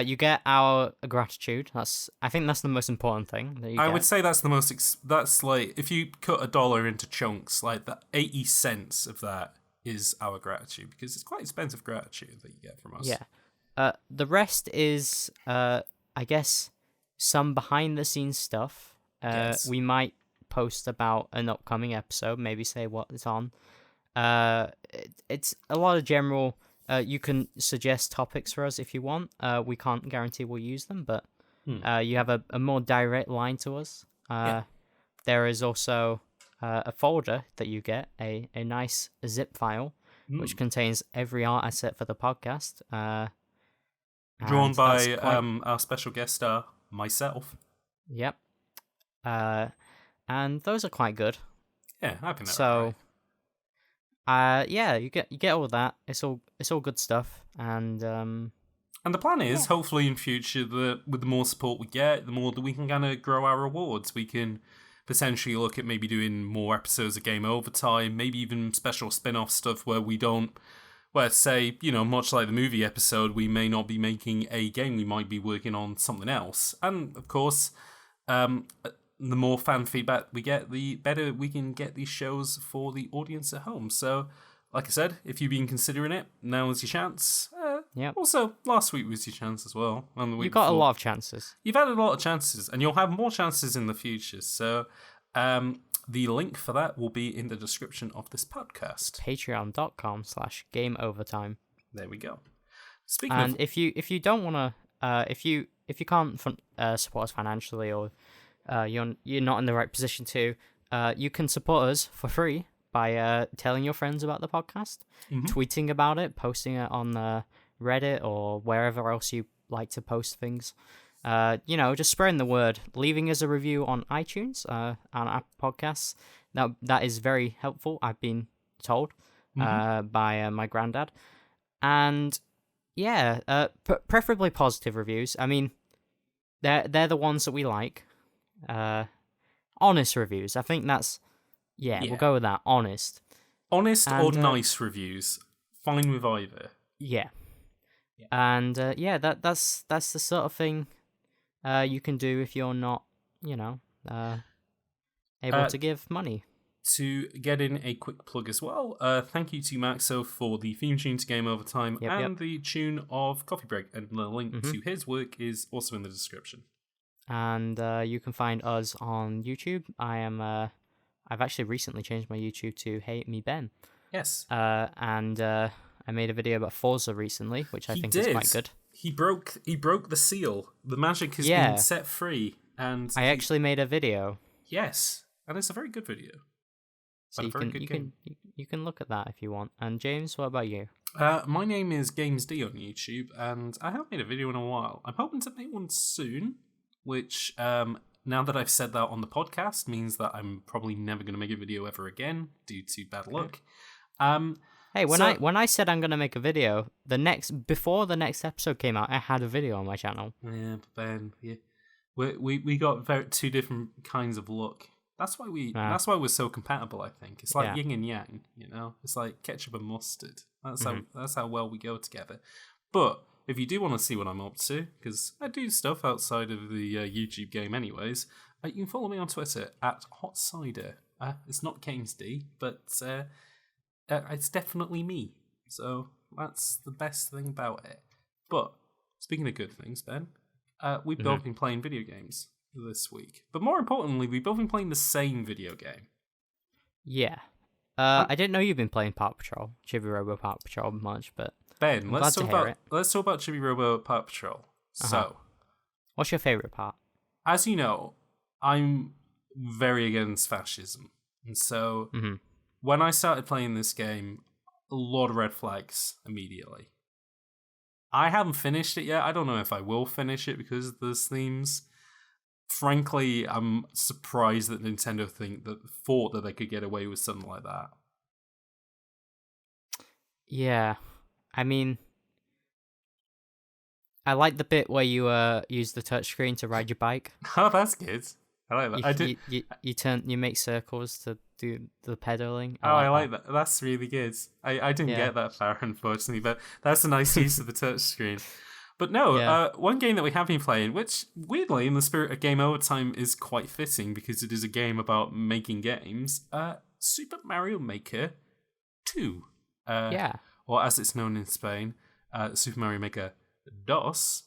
You get our gratitude. I think that's the most important thing that you I get. would say that's the most. That's like, if you cut $1 into chunks, like that 80 cents of that is our gratitude, because it's quite expensive gratitude that you get from us. Yeah. The rest is, I guess, some behind the scenes stuff. Yes. We might post about an upcoming episode. Maybe say what it's on. It's a lot of general. You can suggest topics for us if you want. We can't guarantee we'll use them, but you have a more direct line to us. There is also a folder that you get, a nice zip file, which contains every art asset for the podcast. Drawn by our special guest star, myself. Yep. And those are quite good. Yeah, I think that's so. Right. Yeah, you get all of that. It's all good stuff, and the plan is hopefully in future that with the more support we get, the more that we can kind of grow our rewards. We can potentially look at maybe doing more episodes of Game Over Time, maybe even special spin-off stuff where we don't, well, say, much like the movie episode, we may not be making a game, we might be working on something else. And of course, the more fan feedback we get, the better we can get these shows for the audience at home. So, like I said, if you've been considering it, now is your chance. Also, last week was your chance as well. And the week you've got before. a lot of chances. You've had a lot of chances, and you'll have more chances in the future. So, the link for that will be in the description of this podcast. Patreon.com/gameovertime. There we go. Speaking and of... if you don't want to, if you can't support us financially, or you're not in the right position to, you can support us for free by telling your friends about the podcast, tweeting about it, posting it on Reddit or wherever else you like to post things. Just spreading the word, leaving us a review on iTunes, on our podcasts. That is very helpful, I've been told by my granddad. And yeah, preferably positive reviews. I mean, they're the ones that we like. Honest reviews. I think that's we'll go with that. Honest or nice reviews. Fine with either. Yeah. And that's the sort of thing you can do if you're not able to give money. To get in a quick plug as well, thank you to Maxo for the theme tune to Game Over Time and the tune of Coffee Break, and the link to his work is also in the description. And you can find us on YouTube. I've actually recently changed my YouTube to HeyItMeBen. Yes. And I made a video about Forza recently, which I think is quite good. He broke the seal. The magic has been set free, and I actually made a video. Yes, and it's a very good video. So you can look at that if you want. And James, what about you? My name is GamesD on YouTube, and I haven't made a video in a while. I'm hoping to make one soon, which now that I've said that on the podcast means that I'm probably never going to make a video ever again due to bad luck. Hey, when I said I'm gonna make a video, before the next episode came out, I had a video on my channel. Yeah, but Ben, yeah, we got two different kinds of luck. That's why we're so compatible. I think it's like yin and yang. You know, it's like ketchup and mustard. That's how well we go together. But if you do want to see what I'm up to, because I do stuff outside of the YouTube game, anyways, you can follow me on Twitter at HotCider. It's not Keynes D, but it's definitely me. So that's the best thing about it. But speaking of good things, Ben, we've both been playing video games this week. But more importantly, we've both been playing the same video game. Yeah. I didn't know you've been playing Paw Patrol, Chibi Robo Paw Patrol much, but Ben, let's talk about Chibi Robo Paw Patrol. So, what's your favorite part? As you know, I'm very against fascism, and so when I started playing this game, a lot of red flags immediately. I haven't finished it yet. I don't know if I will finish it because of those themes. Frankly, I'm surprised that Nintendo thought that they could get away with something like that. Yeah, I mean, I like the bit where you use the touchscreen to ride your bike. Oh, that's good. I like that. You make circles to do the pedaling. I like that. That's really good. I didn't get that far, unfortunately, but that's a nice use of the touchscreen. But no, one game that we have been playing, which weirdly, in the spirit of Game Overtime, is quite fitting because it is a game about making games. Super Mario Maker 2. Or as it's known in Spain, Super Mario Maker Dos.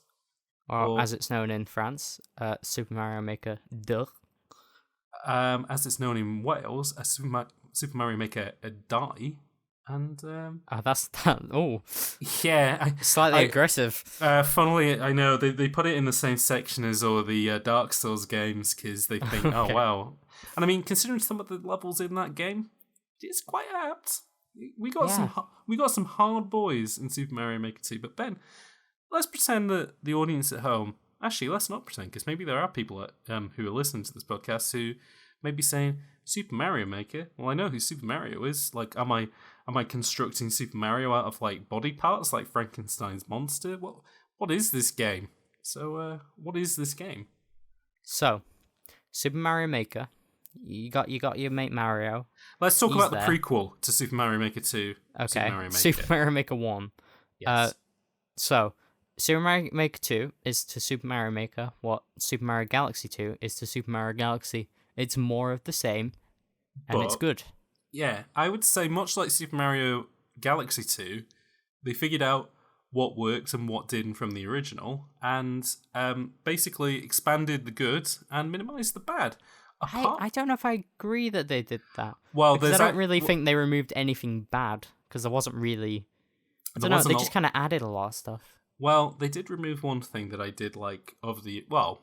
Or as it's known in France, Super Mario Maker 2. As it's known in Wales, Super Mario Maker Die. And that's that. Oh, yeah, slightly aggressive. Funnily, I know they put it in the same section as all the Dark Souls games because they think, oh wow. And I mean, considering some of the levels in that game, it's quite apt. We got some hard boys in Super Mario Maker 2. But Ben, let's pretend that the audience at home. Actually, let's not pretend because maybe there are people who are listening to this podcast who may be saying Super Mario Maker. Well, I know who Super Mario is. Like, am I constructing Super Mario out of like body parts like Frankenstein's monster? What is this game? So, what is this game? So, Super Mario Maker. You got your mate Mario. Let's talk about the prequel to Super Mario Maker 2. Okay. Super Mario Maker 1. Yes. So, Super Mario Maker 2 is to Super Mario Maker what Super Mario Galaxy 2 is to Super Mario Galaxy. It's more of the same, and it's good. Yeah, I would say much like Super Mario Galaxy 2, they figured out what worked and what didn't from the original, and basically expanded the good and minimized the bad. I don't know if I agree that they did that. Well, because I don't really think they removed anything bad, because there wasn't really... I don't know, they just kind of added a lot of stuff. Well, they did remove one thing that I did like of the... Well...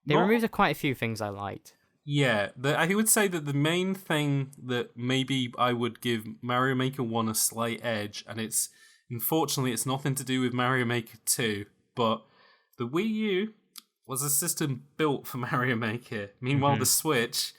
They removed quite a few things I liked. Yeah, I would say that the main thing that maybe I would give Mario Maker 1 a slight edge, and unfortunately it's nothing to do with Mario Maker 2, but the Wii U was a system built for Mario Maker. Meanwhile, the Switch,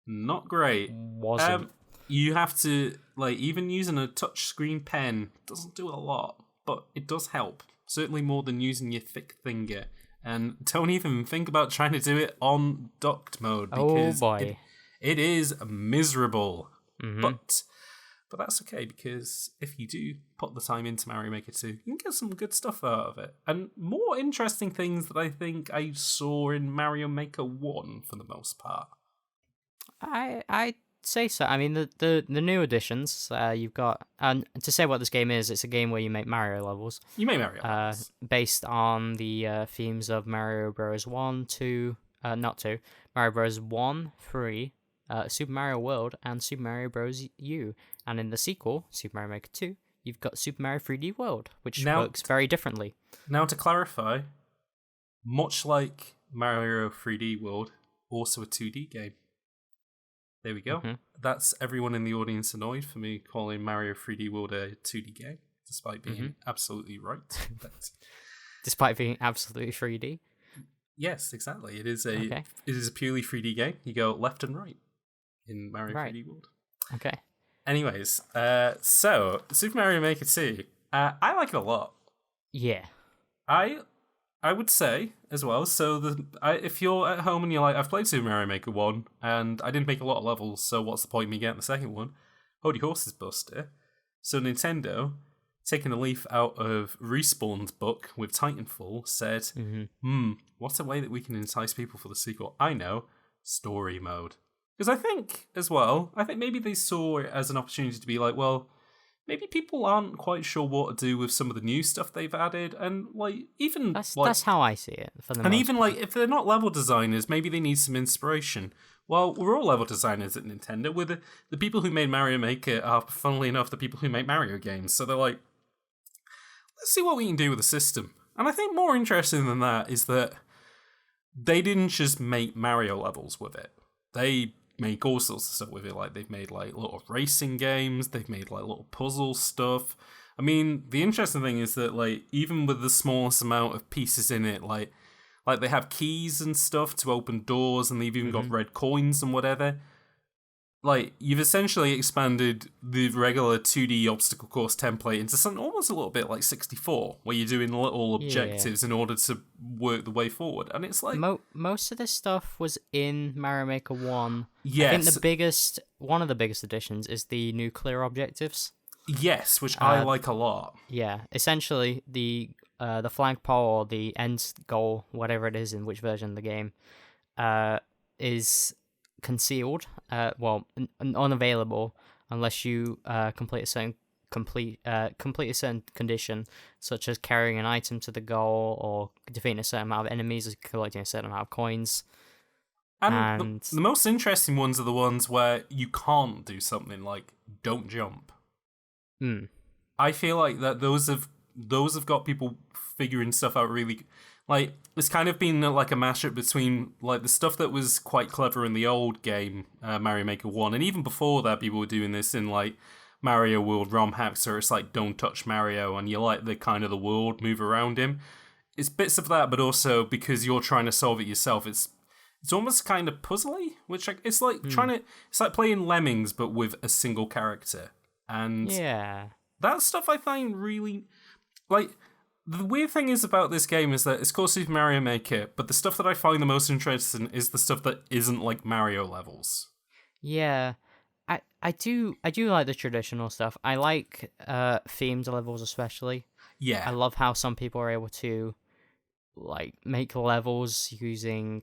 not great. Wasn't. You have to, like, even using a touchscreen pen doesn't do a lot, but it does help. Certainly more than using your thick finger. And don't even think about trying to do it on docked mode because it is miserable. But that's okay because if you do put the time into Mario Maker 2, you can get some good stuff out of it. And more interesting things that I think I saw in Mario Maker 1 for the most part. I'd say so. I mean, the new additions, you've got... And to say what this game is, it's a game where you make Mario levels. You make Mario levels. Based on the themes of Mario Bros. 1, 2... not 2. Mario Bros. 1, 3, Super Mario World, and Super Mario Bros. U. And in the sequel, Super Mario Maker 2, you've got Super Mario 3D World, which works very differently. Now, to clarify, much like Mario 3D World, also a 2D game. There we go. That's everyone in the audience annoyed for me calling Mario 3D World a 2D game, despite being absolutely right. But... Despite being absolutely 3D? Yes, exactly. It is Okay. a purely 3D game. You go left and right in Mario Right. 3D World. Okay. Anyways, so Super Mario Maker 2, I like it a lot. Yeah. I would say as well. So if you're at home and you're like, I've played Super Mario Maker 1 and I didn't make a lot of levels, so what's the point of me getting the second one? Hold your horses, Buster. So Nintendo, taking a leaf out of Respawn's book with Titanfall, said, what a way that we can entice people for the sequel. I know, story mode. Because I think, as well, maybe they saw it as an opportunity to be like, well, maybe people aren't quite sure what to do with some of the new stuff they've added, and That's how I see it. For the most even part. if they're not level designers, maybe they need some inspiration. Well, we're all level designers at Nintendo. We're the people who made Mario Maker are, funnily enough, the people who make Mario games. So they're like, let's see what we can do with the system. And I think more interesting than that is that they didn't just make Mario levels with it. They make all sorts of stuff with it. Like, they've made like little racing games. They've made like little puzzle stuff. I mean, the interesting thing is that like even with the smallest amount of pieces in it, like they have keys and stuff to open doors, and they've even got red coins and whatever. Like, you've essentially expanded the regular 2D obstacle course template into something almost a little bit like 64, where you're doing little objectives in order to work the way forward. And it's like... most of this stuff was in Mario Maker 1. Yes. I think one of the biggest additions is the nuclear objectives. Yes, which I like a lot. Yeah, essentially the flagpole or the end goal, whatever it is in which version of the game, is concealed, unavailable unless you complete a certain condition, such as carrying an item to the goal or defeating a certain amount of enemies or collecting a certain amount of coins. And the most interesting ones are the ones where you can't do something like don't jump. I feel like that those have got people figuring stuff out really. Like, it's kind of been like a mashup between like the stuff that was quite clever in the old game, Mario Maker 1, and even before that, people were doing this in like Mario World ROM hacks, where it's like don't touch Mario, and you like the kind of the world move around him. It's bits of that, but also because you're trying to solve it yourself, it's almost kind of puzzly, which it's like it's like playing Lemmings but with a single character. And that stuff I find really like. The weird thing is about this game is that it's called Super Mario Maker, but the stuff that I find the most interesting is the stuff that isn't like Mario levels. Yeah, I do like the traditional stuff. I like themed levels especially. Yeah, I love how some people are able to like make levels using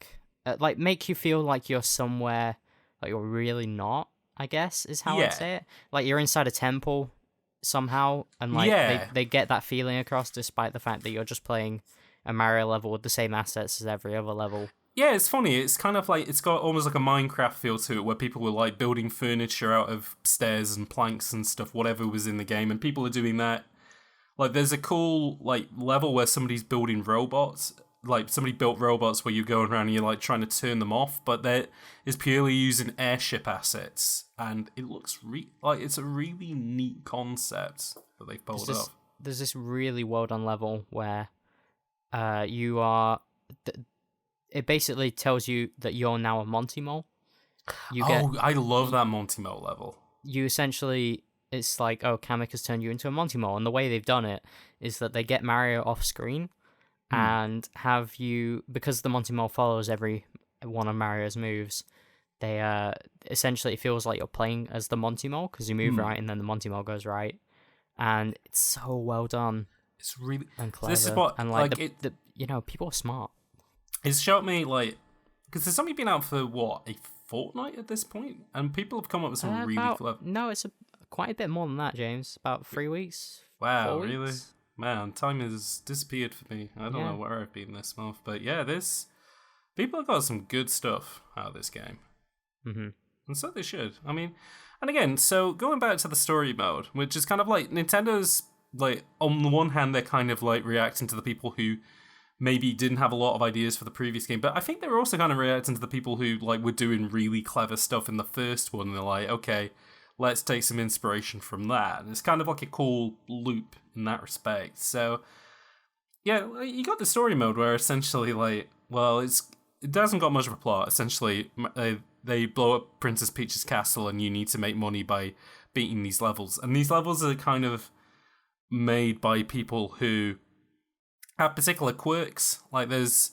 like make you feel like you're somewhere like you're really not. I guess is how I'd say it. Like you're inside a temple somehow, and like they get that feeling across despite the fact that you're just playing a Mario level with the same assets as every other level. Yeah, it's funny. It's kind of like it's got almost like a Minecraft feel to it, where people were like building furniture out of stairs and planks and stuff, whatever was in the game, and people are doing that. Like, there's a cool like level where somebody's building robots. Like, somebody built robots where you're going around and you're like trying to turn them off, but that is purely using airship assets, and it looks like it's a really neat concept that they've pulled off. There's this really well done level where you are. It basically tells you that you're now a Monty Mole. I love that Monty Mole level. You essentially, it's like, oh, Kamek has turned you into a Monty Mole, and the way they've done it is that they get Mario off screen. And have you, because the Monty Mole follows every one of Mario's moves, they essentially it feels like you're playing as the Monty Mole because you move right and then the Monty Mole goes right, and it's so well done. It's really and clever. This is what and like people are smart. It's showed me like because it's only been out for what a fortnight at this point, and people have come up with some really clever. No, it's quite a bit more than that, James. About 3 weeks. Wow, 4 weeks? Really? Man, time has disappeared for me. I don't know where I've been this month, but yeah, people have got some good stuff out of this game, and so they should. I mean, and again, so going back to the story mode, which is kind of like Nintendo's like on the one hand, they're kind of like reacting to the people who maybe didn't have a lot of ideas for the previous game, but I think they're also kind of reacting to the people who like were doing really clever stuff in the first one. And they're like, okay, let's take some inspiration from that. And it's kind of like a cool loop in that respect. So, yeah, you got the story mode where essentially, like, Well, it doesn't got much of a plot. Essentially, they blow up Princess Peach's castle, and you need to make money by beating these levels. And these levels are kind of made by people who have particular quirks. Like, there's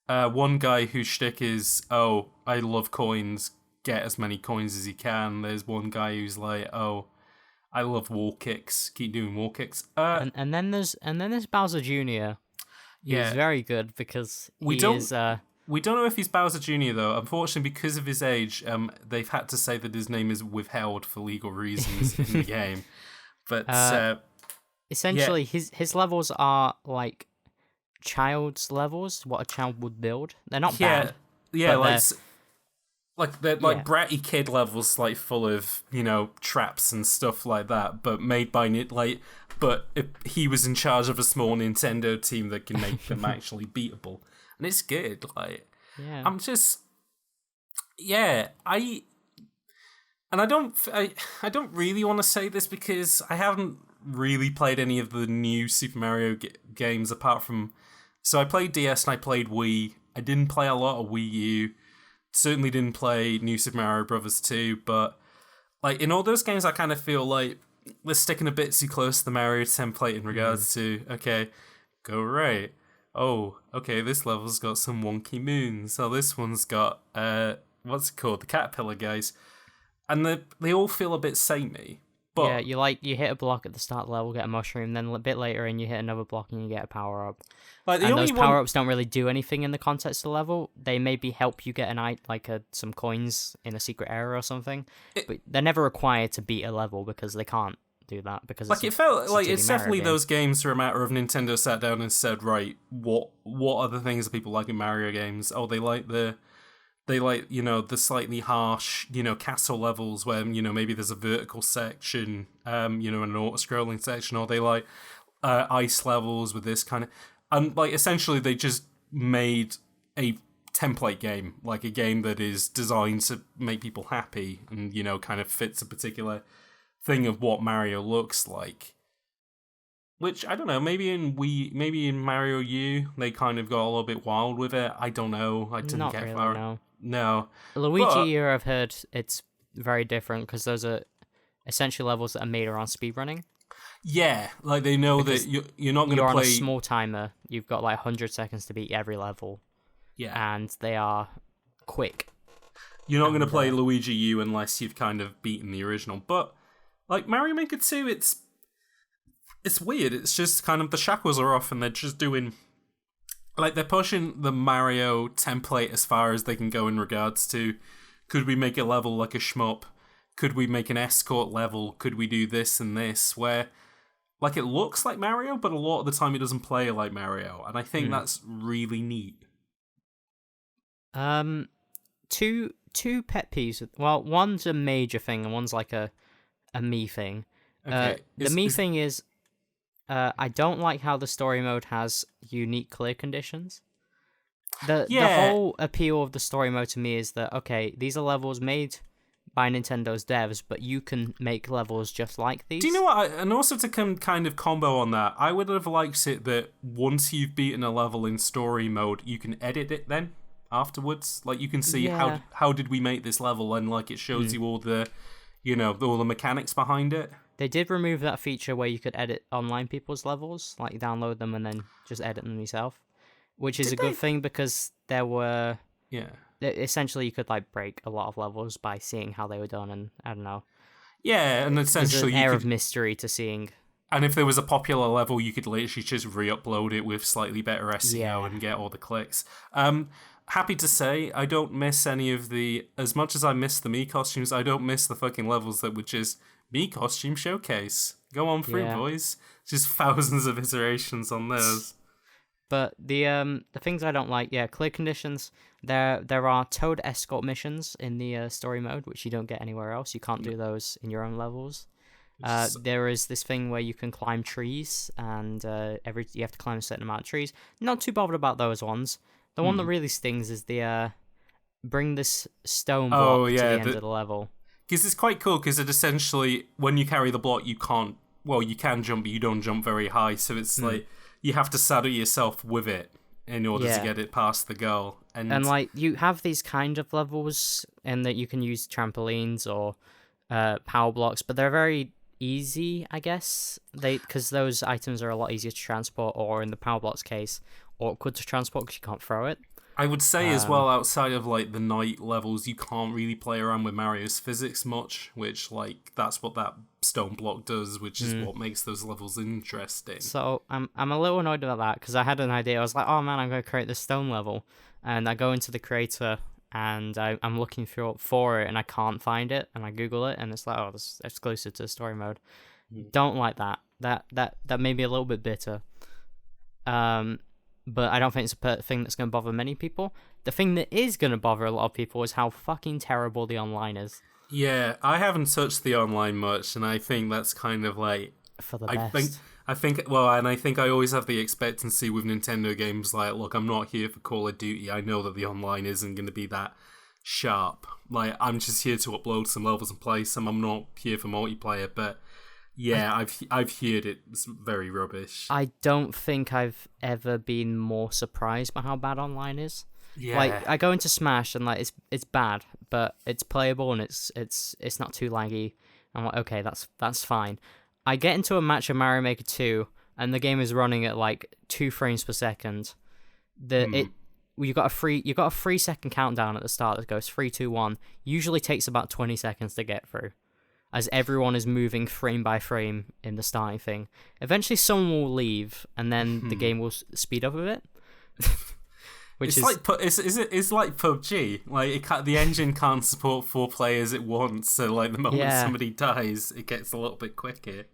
one guy whose shtick is, oh, I love coins, get as many coins as you can. There's one guy who's like, oh, I love wall kicks, keep doing wall kicks. And then there's Bowser Jr. Yeah, He's very good because we don't know if he's Bowser Jr. though. Unfortunately, because of his age, they've had to say that his name is withheld for legal reasons in the game. But essentially, his levels are like child's levels, what a child would build. They're not bad. Yeah, they're bratty kid levels, like full of, you know, traps and stuff like that, but made by but if he was in charge of a small Nintendo team that can make them actually beatable, and it's good. Like, yeah, I'm just, yeah, I don't really want to say this because I haven't really played any of the new Super Mario games apart from. So I played DS and I played Wii. I didn't play a lot of Wii U. Certainly didn't play New Super Mario Bros. 2, but like in all those games, I kind of feel like they're sticking a bit too close to the Mario template in regards to, okay, go right. Oh, okay, this level's got some wonky moons. Oh, this one's got, what's it called? The caterpillar guys. And they all feel a bit samey. But yeah, you hit a block at the start of the level, get a mushroom, then a bit later and you hit another block and you get a power-up. Like, and those power-ups don't really do anything in the context of the level. They maybe help you get some coins in a secret area or something, but they're never required to beat a level because they can't do that. Because like it felt like it's definitely those games are a matter of Nintendo sat down and said, right, what are the things that people like in Mario games? Oh, they like, you know, the slightly harsh, you know, castle levels where, you know, maybe there's a vertical section, you know, an auto-scrolling section, or they like ice levels with this kind of... And, like, essentially they just made a template game, like a game that is designed to make people happy and, you know, kind of fits a particular thing of what Mario looks like. Which, I don't know, maybe in Mario U, they kind of got a little bit wild with it. I don't know. I didn't Not get really, far. No. Luigi U, I've heard it's very different because those are essentially levels that are made around speedrunning. Yeah, like they know because that you're not going to play... You're on a small timer. You've got like 100 seconds to beat every level. Yeah. And they are quick. You're not going to play Luigi U unless you've kind of beaten the original. But, like, Mario Maker 2, it's weird. It's just kind of the shackles are off and they're just doing... Like, they're pushing the Mario template as far as they can go in regards to, could we make a level like a shmup? Could we make an escort level? Could we do this and this? Where, like, it looks like Mario, but a lot of the time it doesn't play like Mario. And I think that's really neat. Two pet peeves. Well, one's a major thing and one's like a me thing. Okay. The me thing is... I don't like how the story mode has unique clear conditions. The whole appeal of the story mode to me is that, okay, these are levels made by Nintendo's devs, but you can make levels just like these. Do you know what? And also to kind of combo on that, I would have liked it that once you've beaten a level in story mode, you can edit it then afterwards. Like, you can see how did we make this level, and like it shows you all the, you know, all the mechanics behind it. They did remove that feature where you could edit online people's levels, like download them and then just edit them yourself, which is a good thing because there were... Yeah. Essentially, you could like break a lot of levels by seeing how they were done, and I don't know. Yeah, and essentially... There's an air of mystery to seeing. And if there was a popular level, you could literally just re-upload it with slightly better SEO and get all the clicks. Happy to say, I don't miss any of the... As much as I miss the Mii costumes, I don't miss the fucking levels that were just... Mii costume showcase. Go on through, boys. Just thousands of iterations on those. But the things I don't like, clear conditions. There are Toad escort missions in the story mode, which you don't get anywhere else. You can't do those in your own levels. There is this thing where you can climb trees, and you have to climb a certain amount of trees. Not too bothered about those ones. The one that really stings is the bring this stone block to the end of the level. Because it's quite cool, because it essentially, when you carry the block, you can't... Well, you can jump, but you don't jump very high, so it's like, you have to saddle yourself with it. in order to get it past the goal. And like you have these kind of levels in that you can use trampolines or power blocks, but they're very easy, I guess. Because those items are a lot easier to transport, or in the power blocks case, awkward to transport because you can't throw it. I would say as well, outside of like the night levels, you can't really play around with Mario's physics much, which like that's what that stone block does, which is what makes those levels interesting. So I'm a little annoyed about that because I had an idea. I was like, oh man, I'm going to create this stone level, and I go into the creator and I'm looking for it and I can't find it, and I Google it and it's like, oh, this is exclusive to the story mode. Don't like that. That made me a little bit bitter. But I don't think it's a thing that's going to bother many people. The thing that is going to bother a lot of people is how fucking terrible the online is. Yeah, I haven't touched the online much, and I think that's kind of like... For the best. I think I always have the expectancy with Nintendo games like, look, I'm not here for Call of Duty. I know that the online isn't going to be that sharp. Like, I'm just here to upload some levels and play some. I'm not here for multiplayer, but... Yeah, I've heard it's very rubbish. I don't think I've ever been more surprised by how bad online is. Yeah. Like I go into Smash and like it's bad, but it's playable and it's not too laggy. I'm like, okay, that's fine. I get into a match of Mario Maker 2 and the game is running at like 2 frames per second. You got a 3-second countdown at the start that goes 3, 2, 1. Usually takes about 20 seconds to get through, as everyone is moving frame by frame in the starting thing. Eventually someone will leave, and then the game will speed up a bit. It's like PUBG. Like the engine can't support 4 players at once, so like the moment somebody dies, it gets a little bit quicker.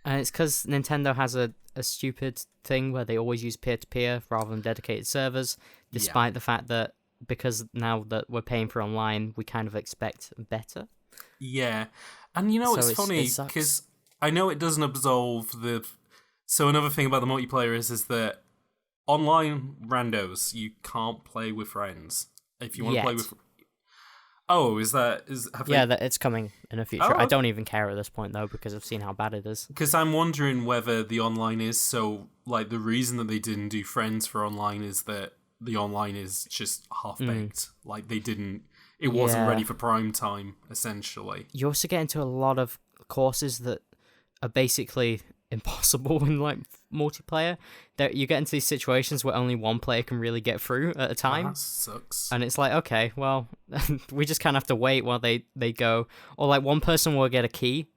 And it's because Nintendo has a stupid thing where they always use peer-to-peer rather than dedicated servers, despite the fact that because now that we're paying for online, we kind of expect better. Yeah. And you know, it's funny, because I know it doesn't absolve the... So another thing about the multiplayer is that online randos, you can't play with friends. If you want to play with... Oh, that it's coming in the future. I don't even care at this point, though, because I've seen how bad it is. Because I'm wondering whether the online is so... Like, the reason that they didn't do friends for online is that the online is just half-baked. Like, they didn't... It wasn't ready for prime time, essentially. You also get into a lot of courses that are basically impossible in like multiplayer. You get into these situations where only one player can really get through at a time. That sucks. And it's like, okay, well, we just kind of have to wait while they go. Or like one person will get a key,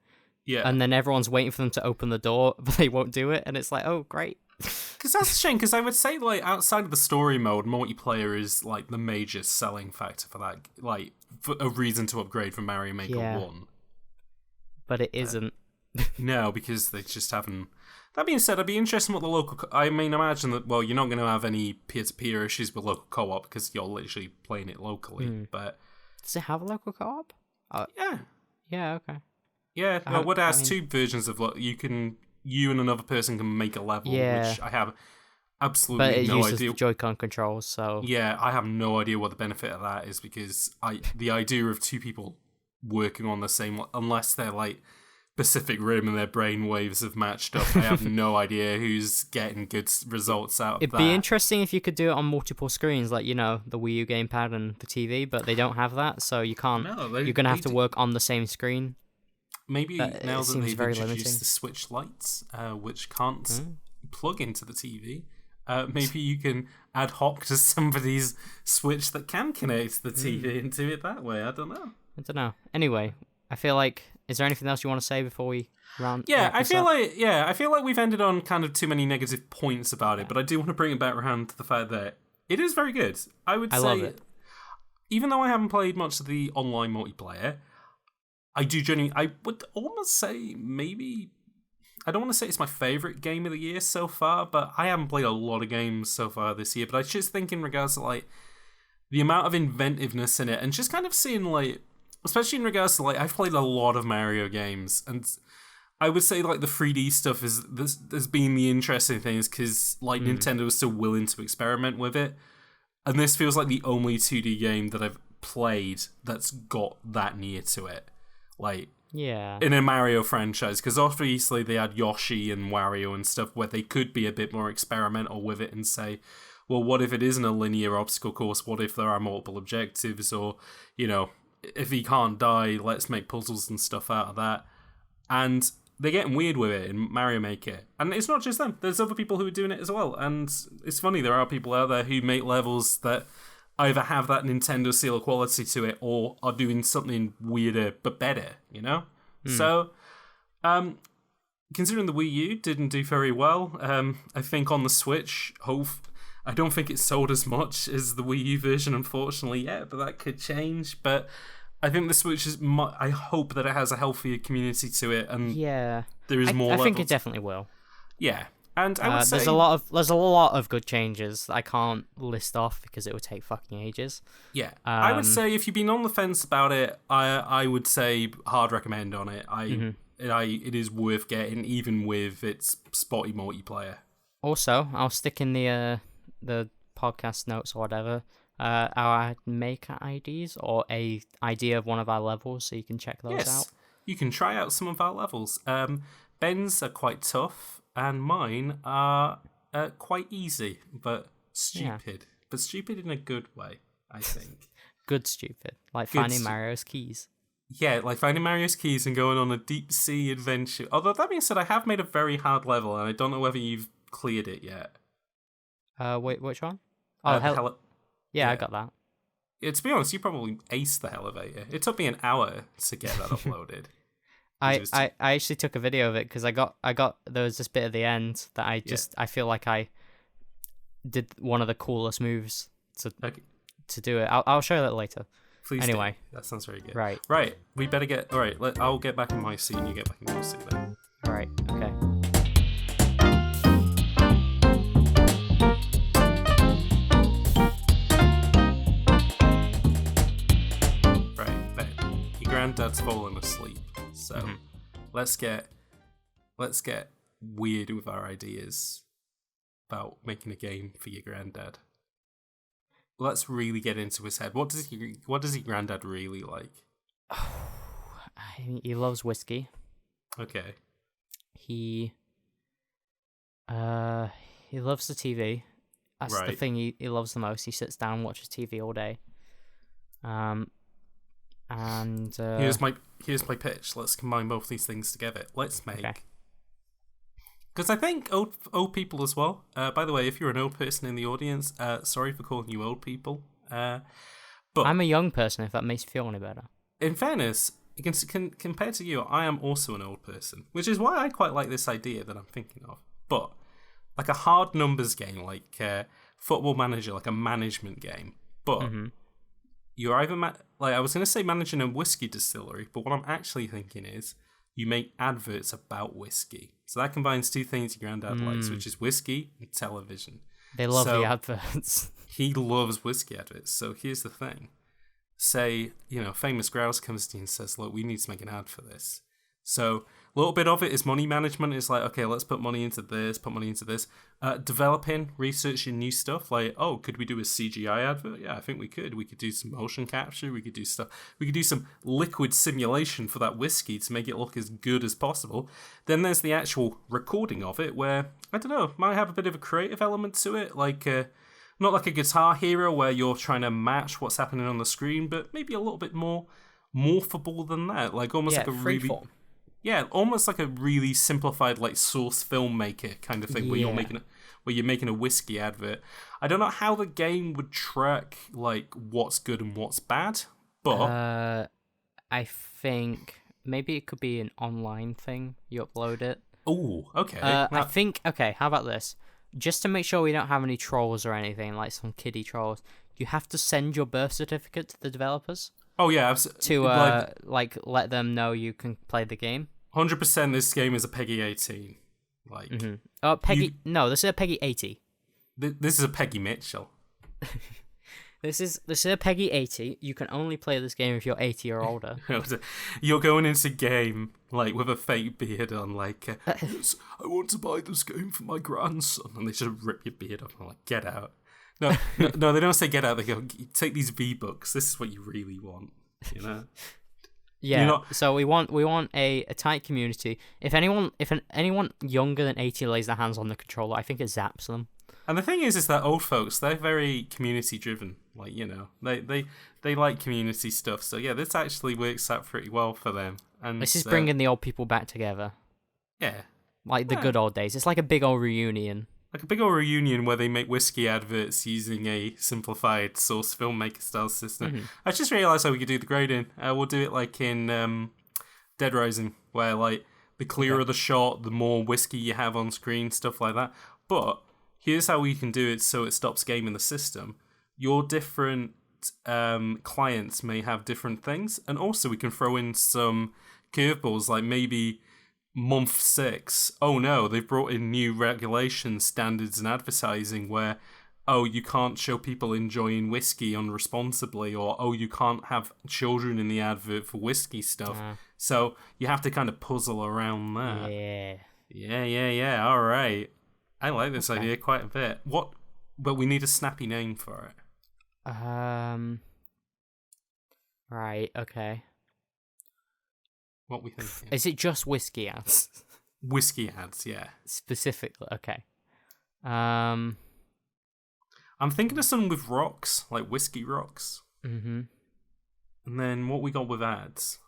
and then everyone's waiting for them to open the door, but they won't do it. And it's like, oh, great. Because that's a shame, because I would say, like, outside of the story mode, multiplayer is, like, the major selling factor for that, like, for a reason to upgrade from Mario Maker 1. But it isn't. No, because they just haven't... That being said, I'd be interested in what the local... I mean, imagine that, well, you're not going to have any peer-to-peer issues with local co-op, because you're literally playing it locally, but... Does it have a local co-op? Yeah. Yeah, okay. Yeah, well, it has 2 versions of... You and another person can make a level, which I have absolutely no idea. But it uses Joy-Con controls, so... Yeah, I have no idea what the benefit of that is, because the idea of 2 people working on the same... Unless they're, like, Pacific Rim and their brain waves have matched up, I have no idea who's getting good results out of that. It'd be interesting if you could do it on multiple screens, like, you know, the Wii U gamepad and the TV, but they don't have that, so you can't... you're going to have to work on the same screen. Maybe now that they've introduced the Switch lights, which can't plug into the TV, maybe you can ad hoc to somebody's Switch that can connect the TV and do it that way. I don't know. Anyway, I feel like... Is there anything else you want to say before we round? I feel like we've ended on kind of too many negative points about it, but I do want to bring it back around to the fact that it is very good. I love it. Even though I haven't played much of the online multiplayer, I would almost say maybe... I don't want to say it's my favourite game of the year so far, but I haven't played a lot of games so far this year, but I just think in regards to, like, the amount of inventiveness in it, and just kind of seeing, like, especially in regards to, like, I've played a lot of Mario games, and I would say, like, the 3D stuff has been the interesting things, because, like, Nintendo is still willing to experiment with it, and this feels like the only 2D game that I've played that's got that near to it. Like, in a Mario franchise, because obviously they had Yoshi and Wario and stuff where they could be a bit more experimental with it and say, well, what if it isn't a linear obstacle course? What if there are multiple objectives? Or, if he can't die, let's make puzzles and stuff out of that. And they're getting weird with it in Mario Maker. And it's not just them. There's other people who are doing it as well. And it's funny, there are people out there who make levels that either have that Nintendo seal of quality to it or are doing something weirder but better, So, considering the Wii U didn't do very well, I think on the Switch, I don't think it sold as much as the Wii U version, unfortunately, yet, but that could change. But I think the Switch I hope that it has a healthier community to it, and there is more. I think it definitely will. Yeah, and I would say there's a lot of good changes that I can't list off because it would take fucking ages. Yeah, I would say if you've been on the fence about it, I would say hard recommend on it. It is worth getting, even with its spotty multiplayer. Also, I'll stick in the podcast notes or whatever. Our maker IDs or a idea of one of our levels, so you can check those out. You can try out some of our levels. Ben's are quite tough, and mine are quite easy, but stupid. But stupid in a good way, I think. Good stupid, like finding Mario's keys. Yeah, like finding Mario's keys and going on a deep sea adventure. Although that being said, I have made a very hard level, and I don't know whether you've cleared it yet. Wait, which one? Oh, yeah, I got that. To be honest, you probably aced the elevator. It took me an hour to get that uploaded. I actually took a video of it because I got there was this bit at the end that I feel like I did one of the coolest moves to do it. I'll show you that later. Please. Anyway, that sounds very good. Right. We better get. All right. I'll get back in my seat, and you get back in your seat then. All right. Okay. Granddad's fallen asleep, so let's get weird with our ideas about making a game for your granddad. Let's really get into his head. What does your granddad really like? He loves whiskey. Okay. He loves the TV. That's the thing he loves the most. He sits down and watches TV all day. And here's my pitch. Let's combine both these things together. Let's make, because I think old people as well. By the way, if you're an old person in the audience, sorry for calling you old people. But I'm a young person. If that makes you feel any better. In fairness, compared to you, I am also an old person, which is why I quite like this idea that I'm thinking of. But like a hard numbers game, like Football Manager, like a management game, but. You're either I was going to say managing a whiskey distillery, but what I'm actually thinking is you make adverts about whiskey. So that combines two things your granddad likes, which is whiskey and television. They love the adverts. He loves whiskey adverts. So here's the thing. Say, Famous Grouse comes to you and says, look, we need to make an ad for this. So a little bit of it is money management. It's like, okay, let's put money into this, developing, researching new stuff. Like, oh, could we do a CGI advert? Yeah, I think we could. We could do some motion capture. We could do stuff. We could do some liquid simulation for that whiskey to make it look as good as possible. Then there's the actual recording of it where, I don't know, might have a bit of a creative element to it. Like, not like a Guitar Hero where you're trying to match what's happening on the screen, but maybe a little bit more morphable than that. Like almost like a really... freeform. Yeah, almost like a really simplified, like Source filmmaker kind of thing, where you're making a whiskey advert. I don't know how the game would track like what's good and what's bad, but I think maybe it could be an online thing. You upload it. Oh, okay. I think. Okay, how about this? Just to make sure we don't have any trolls or anything like some kiddie trolls, you have to send your birth certificate to the developers. Oh yeah, to let them know you can play the game. 100%. This game is a Peggy 18. Like, oh, Peggy. No, this is a Peggy 80. This is a Peggy Mitchell. This is a Peggy 80. You can only play this game if you're 80 or older. You're going into game like with a fake beard on, like, yes, I want to buy this game for my grandson, and they just rip your beard off and like, get out. No, they don't say get out. They go, take these V-Bucks. This is what you really want, Yeah. So we want a tight community. If anyone younger than 80 lays their hands on the controller, I think it zaps them. And the thing is that old folks, they're very community driven. Like, they like community stuff. So yeah, this actually works out pretty well for them. And This is bringing the old people back together. Yeah. Like the good old days. It's like a big old reunion. Like a big old reunion where they make whiskey adverts using a simplified source filmmaker style system. Mm-hmm. I just realised how we could do the grading. We'll do it like in Dead Rising, where like the clearer the shot, the more whiskey you have on screen, stuff like that. But here's how we can do it so it stops gaming the system. Your different clients may have different things, and also we can throw in some curveballs, like maybe month 6. Oh no, they've brought in new regulations, standards, and advertising where, oh, you can't show people enjoying whiskey unresponsibly, or oh, you can't have children in the advert for whiskey stuff. So you have to kind of puzzle around that. Yeah. All right. I like this idea quite a bit. But we need a snappy name for it. Right, okay. What we thinking? Is it just whiskey ads? Whiskey ads, yeah. Specifically, okay. I'm thinking of something with rocks, like whiskey rocks. Mm-hmm. And then what we got with ads?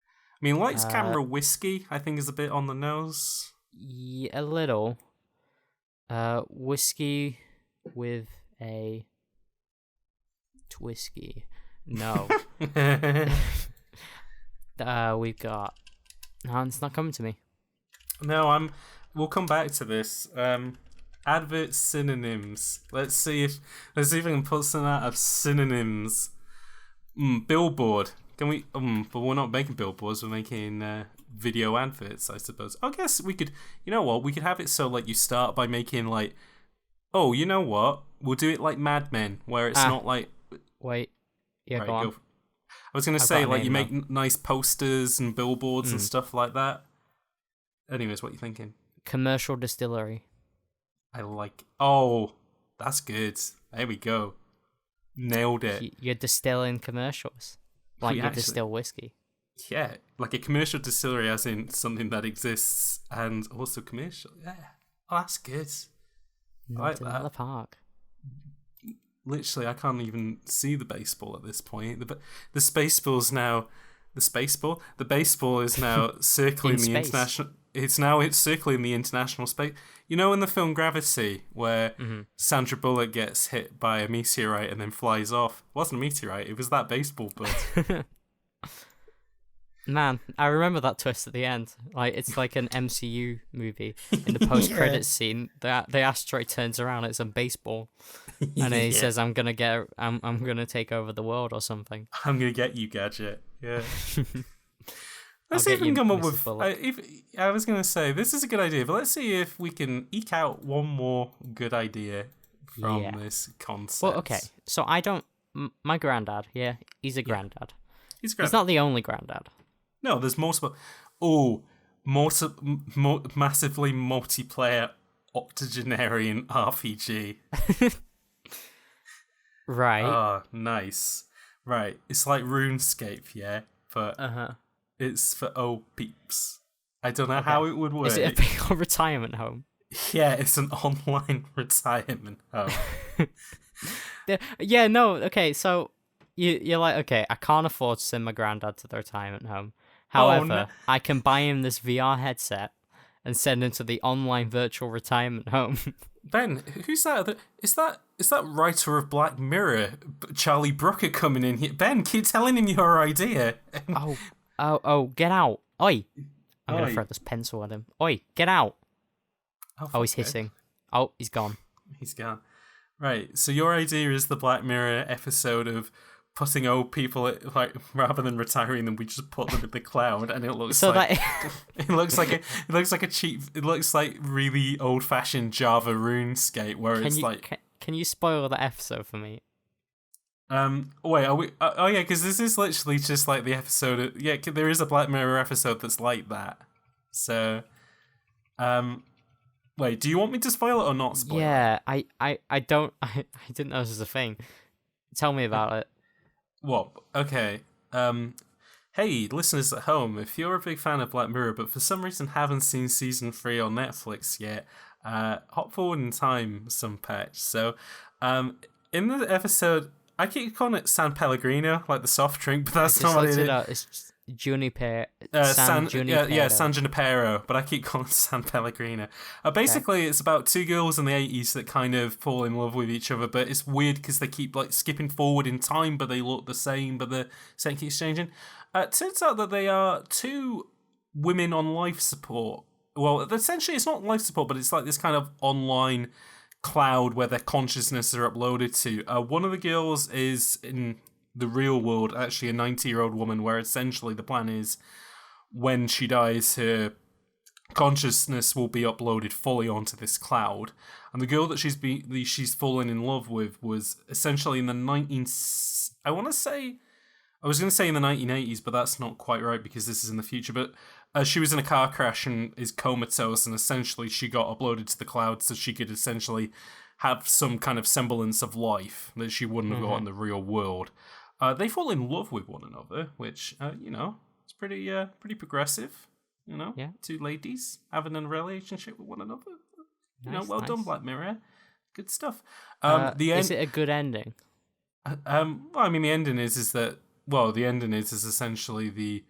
I mean, lights, camera, whiskey, I think is a bit on the nose. Yeah, a little. Whiskey with a twisky. No. We've got... No, it's not coming to me. No, we'll come back to this. Advert synonyms. Let's see if I can put some out of synonyms. Billboard. Can we? But we're not making billboards. We're making video adverts, I suppose. I guess we could. You know what? We could have it so like you start by making like. Oh, you know what? We'll do it like Mad Men, where it's not like. Wait. Yeah, right, go on. I was gonna say like you make nice posters and billboards and stuff like that. Anyways, what are you thinking? Commercial distillery. I like. Oh, that's good. There we go. Nailed it. You're distilling commercials. Like you distill whiskey. Yeah, like a commercial distillery, as in something that exists and also commercial. Yeah. Oh, that's good. Not I like in that. the park. Literally, I can't even see the baseball at this point. The spaceball's now. The baseball is now circling the international. It's circling the international space. You know, in the film Gravity, where Sandra Bullock gets hit by a meteorite and then flies off. It wasn't a meteorite; it was that baseball bud. Man, I remember that twist at the end. Like it's like an MCU movie. In the post-credits scene, the asteroid turns around. It's a baseball, and then he says, "I'm gonna take over the world" or something. I'm gonna get you, Gadget. Yeah. Let's see if we can come up with. I was going to say, this is a good idea, but let's see if we can eke out one more good idea from this concept. Well, okay. So I don't. My granddad, he's a granddad. He's not the only granddad. No, there's multiple. Oh, massively multiplayer octogenarian RPG. Right. Oh, nice. Right. It's like RuneScape, yeah? But it's for old peeps. I don't know how it would work. Is it a big retirement home? Yeah, it's an online retirement home. Yeah, no, okay, so you're like, okay, I can't afford to send my granddad to the retirement home. However, I can buy him this VR headset and send him to the online virtual retirement home. Ben, who's that? Is that writer of Black Mirror, Charlie Brooker, coming in here? Ben, keep telling him your idea. Oh, get out. Oi. I'm going to throw this pencil at him. Oi, get out. Oh, he's hissing. Oh, he's gone. He's gone. Right, so your idea is the Black Mirror episode of putting old people, like, rather than retiring them, we just put them in the cloud, and it looks it looks like really old-fashioned Java RuneScape, where Can you spoil the episode for me? Wait, are we? Oh yeah, because this is literally just like the episode. There is a Black Mirror episode that's like that. So, wait, do you want me to spoil it or not spoil it? Yeah, I don't. I didn't know this was a thing. Tell me about it. What? Okay. Hey, listeners at home, if you're a big fan of Black Mirror, but for some reason haven't seen season 3 on Netflix yet, hop forward in time some patch. So in the episode, I keep calling it San Pellegrino, like the soft drink, but that's not what it is. It's just Juniper. San Junipero. Yeah, San Junipero, but I keep calling it San Pellegrino. Basically, it's about two girls in the 80s that kind of fall in love with each other, but it's weird because they keep like skipping forward in time, but they look the same, but the setting keeps changing. It turns out that they are two women on life support. Well, essentially, it's not life support, but it's like this kind of online cloud where their consciousness are uploaded to. One of the girls is in the real world, actually a 90-year-old woman, where essentially the plan is when she dies, her consciousness will be uploaded fully onto this cloud. And the girl that she's fallen in love with was essentially in the I was going to say in the 1980s, but that's not quite right because this is in the future. But she was in a car crash and is comatose, and essentially she got uploaded to the cloud so she could essentially have some kind of semblance of life that she wouldn't have got in the real world. They fall in love with one another, which, it's pretty progressive. Two ladies having a relationship with one another. Nice, well done, Black Mirror. Good stuff. Is it a good ending? The ending is that, the ending is essentially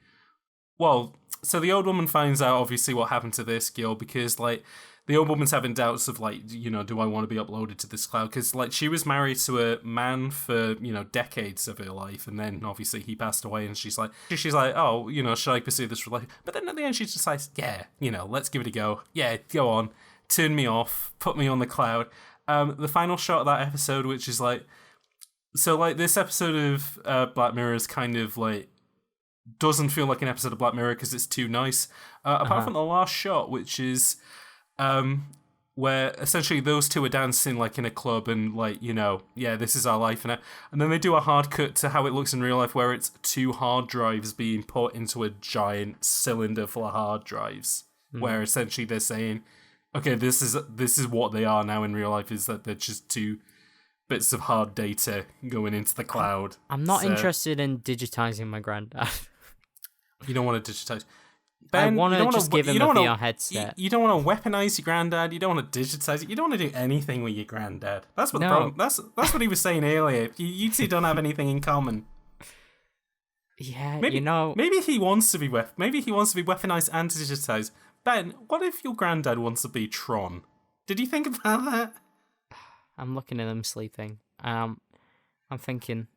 so the old woman finds out, obviously, what happened to this girl because, like, the old woman's having doubts of, like, do I want to be uploaded to this cloud? Because, like, she was married to a man for, decades of her life, and then, obviously, he passed away, and she's like, oh, should I pursue this relationship? But then at the end, she decides, yeah, let's give it a go. Yeah, go on. Turn me off. Put me on the cloud. The final shot of that episode, which is, like, so, like, this episode of Black Mirror is kind of, like, doesn't feel like an episode of Black Mirror because it's too nice. Apart from the last shot, which is where essentially those two are dancing like in a club and like, this is our life. And then they do a hard cut to how it looks in real life where it's two hard drives being put into a giant cylinder full of hard drives, where essentially they're saying, okay, this is what they are now in real life, is that they're just two bits of hard data going into the cloud. I'm not interested in digitizing my granddad. You don't want to digitize. Ben, I want to just give him a VR headset. You don't want to weaponize your granddad. You don't want to digitize it. You don't want to do anything with your granddad. That's what the problem. That's what he was saying earlier. You two don't have anything in common. Yeah, maybe he wants to be weaponized and digitized. Ben, what if your granddad wants to be Tron? Did you think about that? I'm looking at him sleeping. I'm thinking,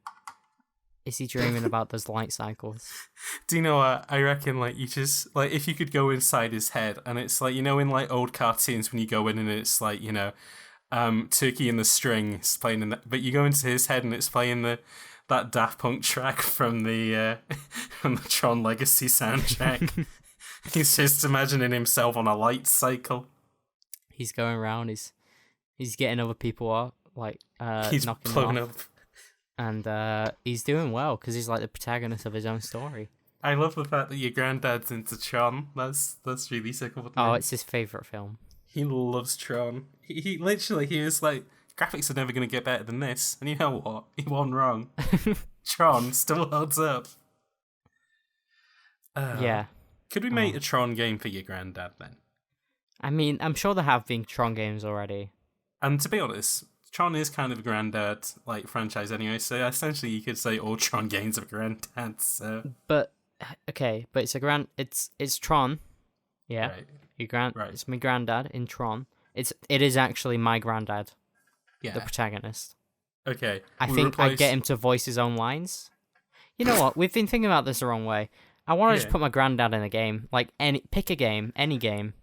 is he dreaming about those light cycles? Do you know what? I reckon, like, you just, like, if you could go inside his head, and it's like, in, like, old cartoons when you go in and it's like, Turkey and the String is playing in that, but you go into his head and it's playing that Daft Punk track from the Tron Legacy soundtrack. He's just imagining himself on a light cycle. He's going around, he's getting other people up, like, he's knocking blown them off. up. And he's doing well because he's like the protagonist of his own story. I love the fact that your granddad's into Tron. That's really sick of it. Oh, it's his favourite film. He loves Tron. He literally, he was like, graphics are never going to get better than this. And you know what? He wasn't wrong. Tron still holds up. Yeah. Could we make a Tron game for your granddad then? I mean, I'm sure there have been Tron games already. And to be honest, Tron is kind of a Grandad like franchise anyway, so essentially you could say all Tron games are Grandad. So. But it's it's Tron, yeah. Right. It's my granddad in Tron. It is actually my granddad, yeah, the protagonist. Okay, I think I'd get him to voice his own lines. You know what? We've been thinking about this the wrong way. I want to just put my granddad in a game, like pick a game, any game.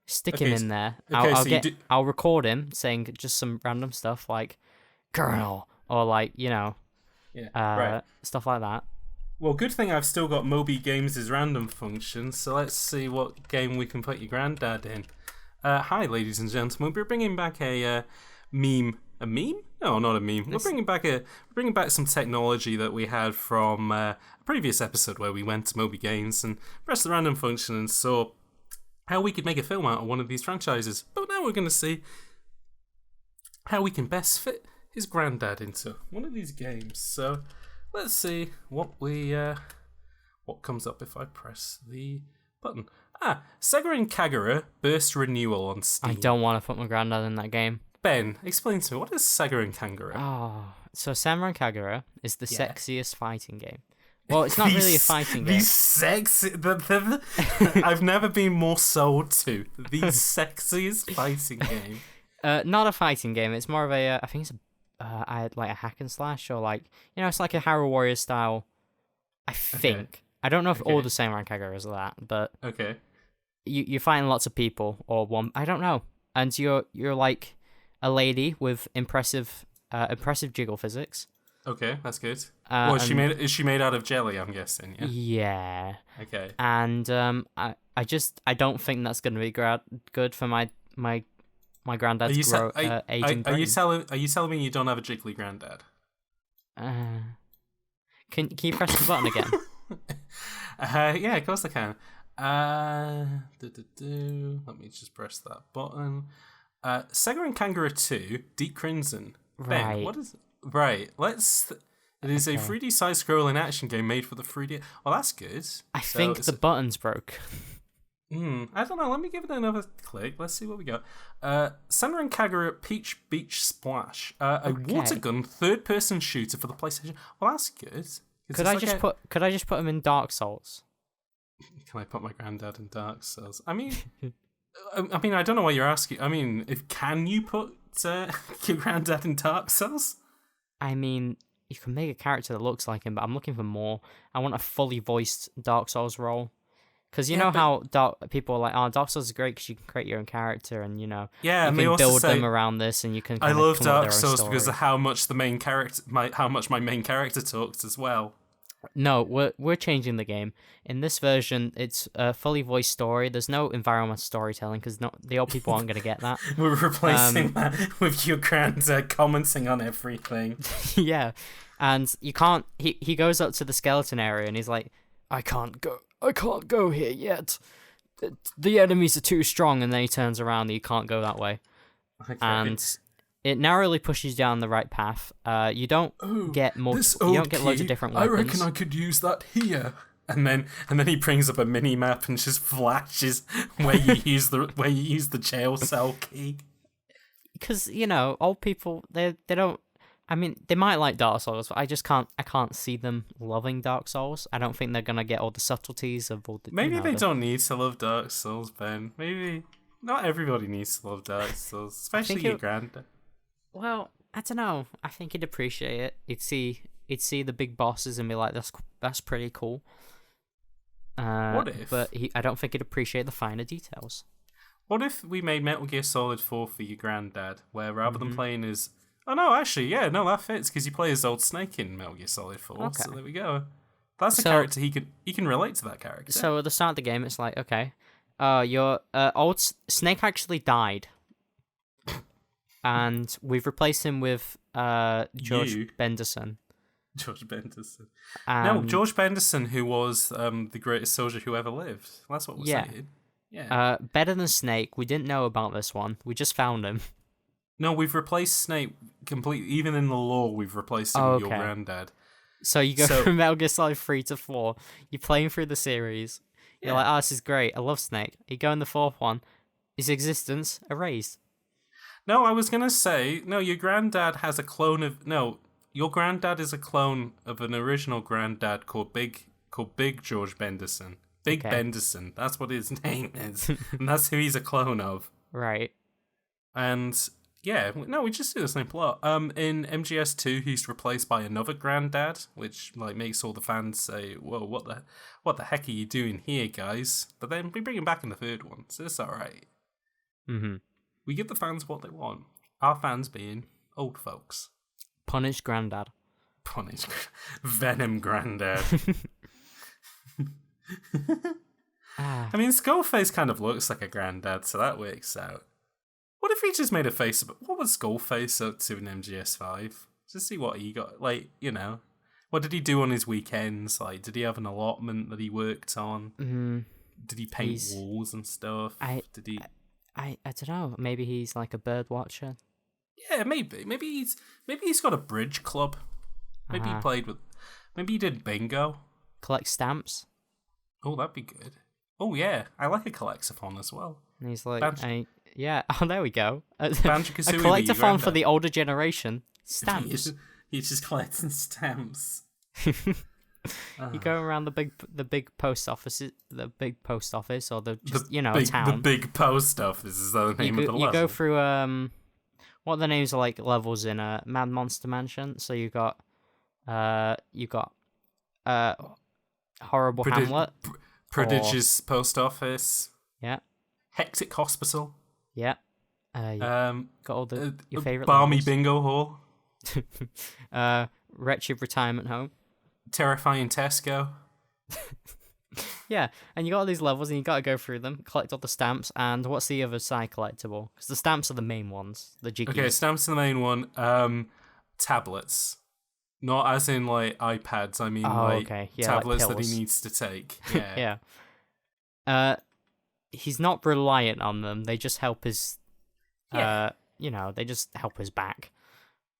Stick him in there. I'll record him saying just some random stuff like "Colonel" or like stuff like that. Well, good thing I've still got Moby Games' random function, so let's see what game we can put your granddad in. Hi, ladies and gentlemen. We're bringing back a meme. A meme? No, not a meme. We're bringing back some technology that we had from a previous episode where we went to Moby Games and pressed the random function and saw how we could make a film out of one of these franchises. But now we're going to see how we can best fit his granddad into one of these games. So let's see what comes up if I press the button. Sega and Kagura burst renewal on Steam. I don't want to put my granddad in that game. Ben, explain to me, what is Sega and Kagura? Oh, so Samurai Kagura is the Yeah. sexiest fighting game. Well, it's not really a fighting game. These sexy... I've never been more sold to the sexiest fighting game. Not a fighting game. It's more of a. I think it's like a hack and slash, or like it's like a Hyrule Warriors style. I think. Okay. I don't know if Okay. all the Samurai Kagura is like that, but Okay. you're fighting lots of people or one. I don't know, and you're like a lady with impressive jiggle physics. Okay, that's good. Uh, Is and- she made out of jelly, I'm guessing, yeah? Yeah. Okay. And I don't think that's gonna be good for my granddad's aging Are you brain. telling me you don't have a jiggly granddad? Can you press the button again? Yeah, of course I can. Let me just press that button. Sega and Kangura 2, Deep Crimson. Ben, Right. what is... Right, let's... It is a Okay. 3D side-scrolling action game made for the 3D... Well, that's good. I think the buttons broke. I don't know, let me give it another click. Let's see what we got. Sega and Kagura Peach Beach Splash. A water gun third-person shooter for the PlayStation. Well, that's good. Could I just put him in Dark Souls? Can I put my granddad in Dark Souls? I mean, I don't know why you're asking. I mean, can you put your granddad in Dark Souls? I mean, you can make a character that looks like him, but I'm looking for more. I want a fully voiced Dark Souls role. Because you know how people are like, oh, Dark Souls is great because you can create your own character and, Yeah, you and they can also build say, them around this and you can I kinda love come up with Dark their own Souls story. because of how much my main character talks as well. No, we're changing the game. In this version, it's a fully voiced story. There's no environmental storytelling because the old people aren't going to get that. We're replacing that with your granddad commenting on everything. Yeah, and you can't. He goes up to the skeleton area and he's like, I can't go here yet. The enemies are too strong. And then he turns around and you can't go that way. Okay. And it narrowly pushes you down the right path. You don't get multiple. You don't get loads of different weapons. I reckon I could use that here. And then he brings up a mini map and just flashes where you use the jail cell key. Because old people they don't. I mean, they might like Dark Souls, but I can't see them loving Dark Souls. I don't think they're gonna get all the subtleties of all the. Maybe they don't need to love Dark Souls, Ben. Maybe not everybody needs to love Dark Souls, especially your granddad. Well, I don't know. I think he'd appreciate it. He'd see the big bosses and be like, "That's pretty cool." What if? But I don't think he'd appreciate the finer details. What if we made Metal Gear Solid 4 for your granddad, where rather than playing as... Oh, no, actually, yeah, no, that fits, because you play as Old Snake in Metal Gear Solid 4, Okay. so there we go. That's a character he can relate to that character. So at the start of the game, it's like, okay, your old Snake actually died, and we've replaced him with George Benderson. George Benderson. No, George Benderson, who was the greatest soldier who ever lived. That's what we're saying. Yeah. Better than Snake. We didn't know about this one. We just found him. No, we've replaced Snake completely. Even in the lore, we've replaced him with your granddad. So you go from Metal Gear Solid 3 to 4. You're playing through the series. You're like, oh, this is great. I love Snake. You go in the fourth one. His existence erased. No, I was going to say, no, your granddad has a clone of... No, your granddad is a clone of an original granddad called Big George Benderson. Big Benderson. That's what his name is. And that's who he's a clone of. Right. And... Yeah, no, we just do the same plot. In MGS2, he's replaced by another granddad, which makes all the fans say, "Whoa, what the heck are you doing here, guys?" But then we bring him back in the third one, so it's all right. Mm-hmm. We give the fans what they want. Our fans being old folks. Punish Grandad. Punish Venom Grandad. I mean, Skullface kind of looks like a granddad, so that works out. What if he just made a face of it? What was Skullface up to in MGS5? Just see what he got. What did he do on his weekends? Did he have an allotment that he worked on? Mm-hmm. Did he paint walls and stuff? I don't know. Maybe he's like a bird watcher. Yeah, maybe. Maybe he's got a bridge club. Maybe he played with... Maybe he did bingo. Collect stamps. Oh, that'd be good. Oh yeah, I like a collectathon as well. And he's like, Banjo- yeah, oh, there we go. A Banjo-Kazooie with your collectathon for granddad. the older generation. Stamps. He's just collecting stamps. You go around the big post office, or the just town. The big post office is the name of the level. You go through what the names are like levels in Mad Monster Mansion. So you got Horrible Hamlet, Prodigious Post Office. Yeah. Hectic Hospital. Yeah. Got all your favorite Balmy levels. Bingo Hall. Wretched Retirement Home. Terrifying Tesco. Yeah, and you got all these levels, and you got to go through them, collect all the stamps, and what's the other side collectible? Because the stamps are the main ones, the jiggies. Okay, stamps are the main one. Tablets. Not as in, like, iPads. I mean, tablets like that he needs to take. Yeah. Yeah. He's not reliant on them. They just help his... they just help his back.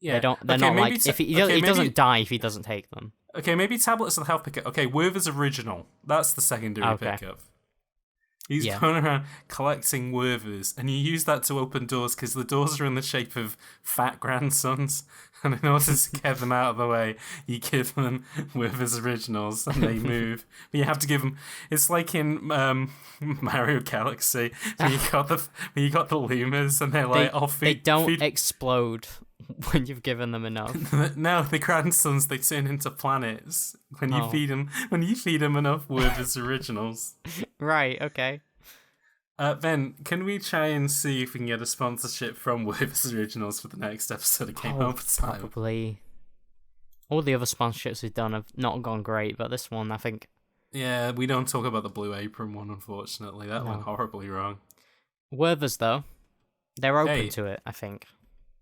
Yeah. They're not like... He doesn't die if he doesn't take them. Okay, maybe tablets are the health pickup. Okay, Werther's Original. That's the secondary pickup. He's going around collecting Werther's, and you use that to open doors because the doors are in the shape of fat grandsons. And in order to get them out of the way, you give them Werther's Originals, and they move. But you have to give them. It's like in Mario Galaxy, where you got the Lumas, and they're like, they don't explode when you've given them enough. No, the grandsons, they turn into planets when you feed them. When you feed them enough Werther's Originals. Right. Okay. Ben, can we try and see if we can get a sponsorship from Werther's Originals for the next episode of Game Over Time? Probably. All the other sponsorships we've done have not gone great, but this one, I think... Yeah, we don't talk about the Blue Apron one, unfortunately. That went horribly wrong. Werther's, though, they're open to it, I think.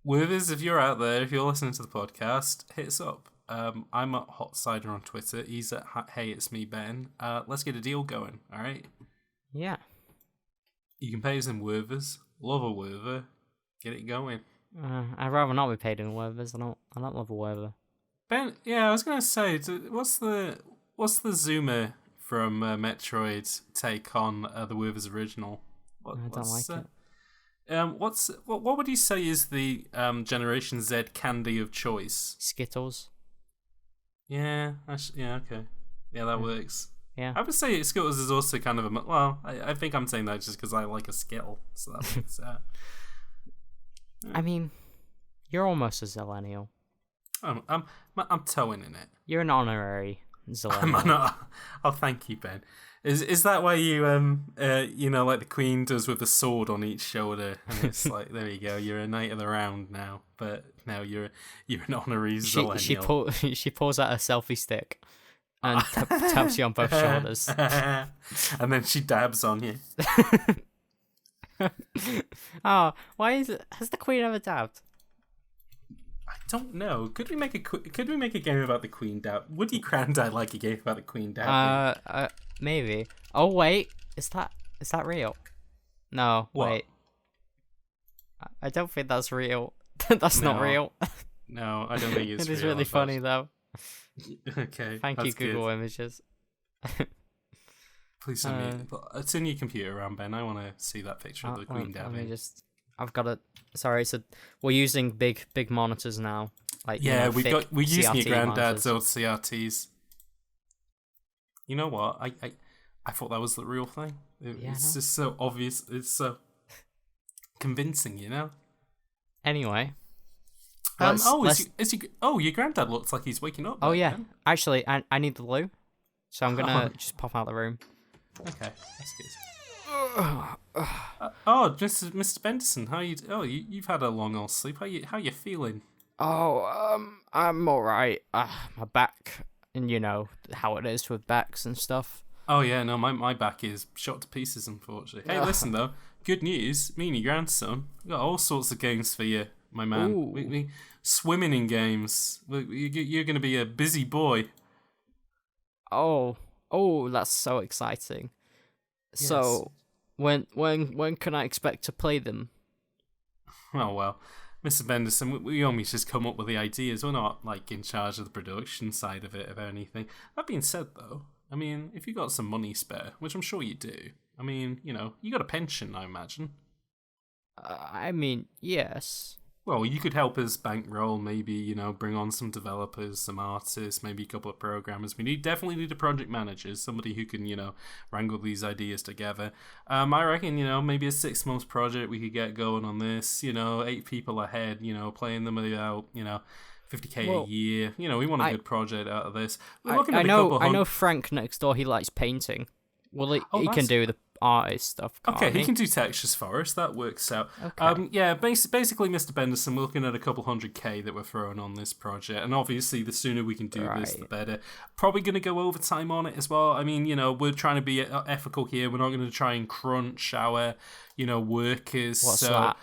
Werther's, if you're out there, if you're listening to the podcast, hit us up. I'm at Hot Cider on Twitter. He's at HeyItMeBen. Let's get a deal going, alright? Yeah. You can pay us in Werther's. Love a Werther. Get it going. I'd rather not be paid in Werther's. I don't love a Werther. Ben, yeah, I was gonna say, what's the Zoomer from Metroid take on the Werther's original? I don't like it. What would you say is the Generation Z candy of choice? Skittles. Yeah, okay. Yeah, that works. Yeah. I would say Skittles is also kind of a... I think I'm saying that just because I like a Skittle, so that makes sense. I mean, you're almost a Zillennial. I'm towing in it. You're an honorary Zillennial. Oh, thank you, Ben. Is that why you like the Queen does with the sword on each shoulder, and it's like, there you go, you're a knight of the round now, but now you're an honorary Zillennial. She pulls out a selfie stick and taps you on both shoulders, and then she dabs on you. Oh, why has the Queen ever dabbed? I don't know. Could we make a game about the Queen dab? Would your Grandad like a game about the Queen dabbing? Maybe. Oh wait, is that real? No, what? Wait. I don't think that's real. That's not real. No, I don't think it's It real. is really funny though. Okay. Thank you, Google good. Images. Please send me. It's in your computer around, Ben. I want to see that picture of the Queen dabbing. I've got it. Sorry, so we're using big monitors now. Like we're using your Granddad's monitors. old CRTs. You know what? I thought that was the real thing. It's just so obvious. It's so convincing, you know. Anyway. Your Granddad looks like he's waking up. Oh yeah. Ben. Actually, I need the loo, so I'm gonna just pop out the room. Okay, that's good. Mr. Benderson, how you? Oh, you've had a long old sleep. How you feeling? Oh, I'm all right. My back, and you know how it is with backs and stuff. Oh yeah, no, my back is shot to pieces, unfortunately. Hey, listen though, good news. Me and your grandson got all sorts of games for you, my man. We swimming in games. You're gonna be a busy boy. Oh, that's so exciting. Yes. So, when can I expect to play them? Oh well, Mr. Benderson, we only just come up with the ideas. We're not like in charge of the production side of it or anything. That being said, though, I mean, if you got some money spare, which I'm sure you do, I mean, you got a pension, I imagine. I mean, yes. Well, you could help us bankroll, maybe, bring on some developers, some artists, maybe a couple of programmers. We definitely need a project manager, somebody who can, wrangle these ideas together. I reckon, maybe a 6 month project we could get going on this, 8 people ahead, playing them about, 50K a year. We want a good project out of this. We're looking at I know Frank next door, he likes painting. Well, he can do the artist stuff, can't Okay, he can do textures for us. That works out. Okay. Basically, Mr. Benderson, we're looking at a couple $100K that we're throwing on this project, and obviously, the sooner we can do this, the better. Probably going to go overtime on it as well. I mean, we're trying to be ethical here. We're not going to try and crunch our, workers. What's that?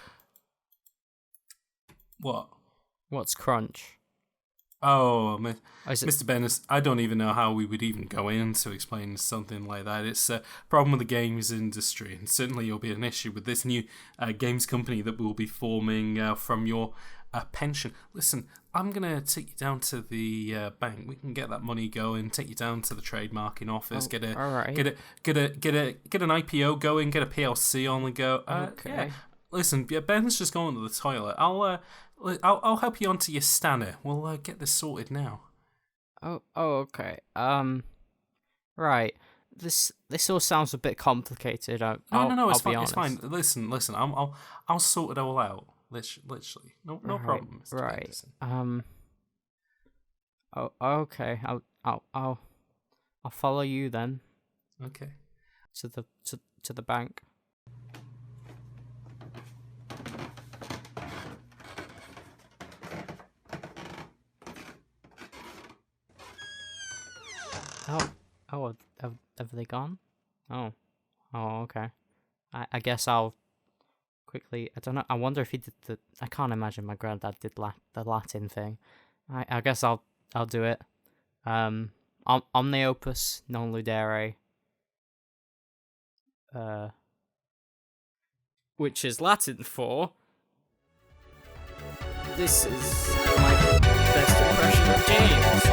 What? What's crunch? Oh, Mr. Bennis, I don't even know how we would even go into explaining something like that. It's a problem with the games industry, and certainly it'll be an issue with this new games company that we'll be forming from your pension. Listen, I'm gonna take you down to the bank. We can get that money going. Take you down to the trademarking office. Get an IPO going. Get a PLC on the go. Okay. Yeah. Listen, Ben's just going to the toilet. I'll help you onto your scanner. We'll get this sorted now. Oh, okay. Right. This all sounds a bit complicated. No, it's fine. It's fine. Listen. I'll sort it all out. Literally, no problem. Mr. Right. Anderson. Oh, okay. I'll follow you then. Okay. To the bank. Have they gone? Oh, okay. I guess I'll quickly. I don't know. I wonder if he did the. I can't imagine my granddad did the Latin thing. I guess I'll do it. Omne opus non ludere. Which is Latin for. This is my best impression of James.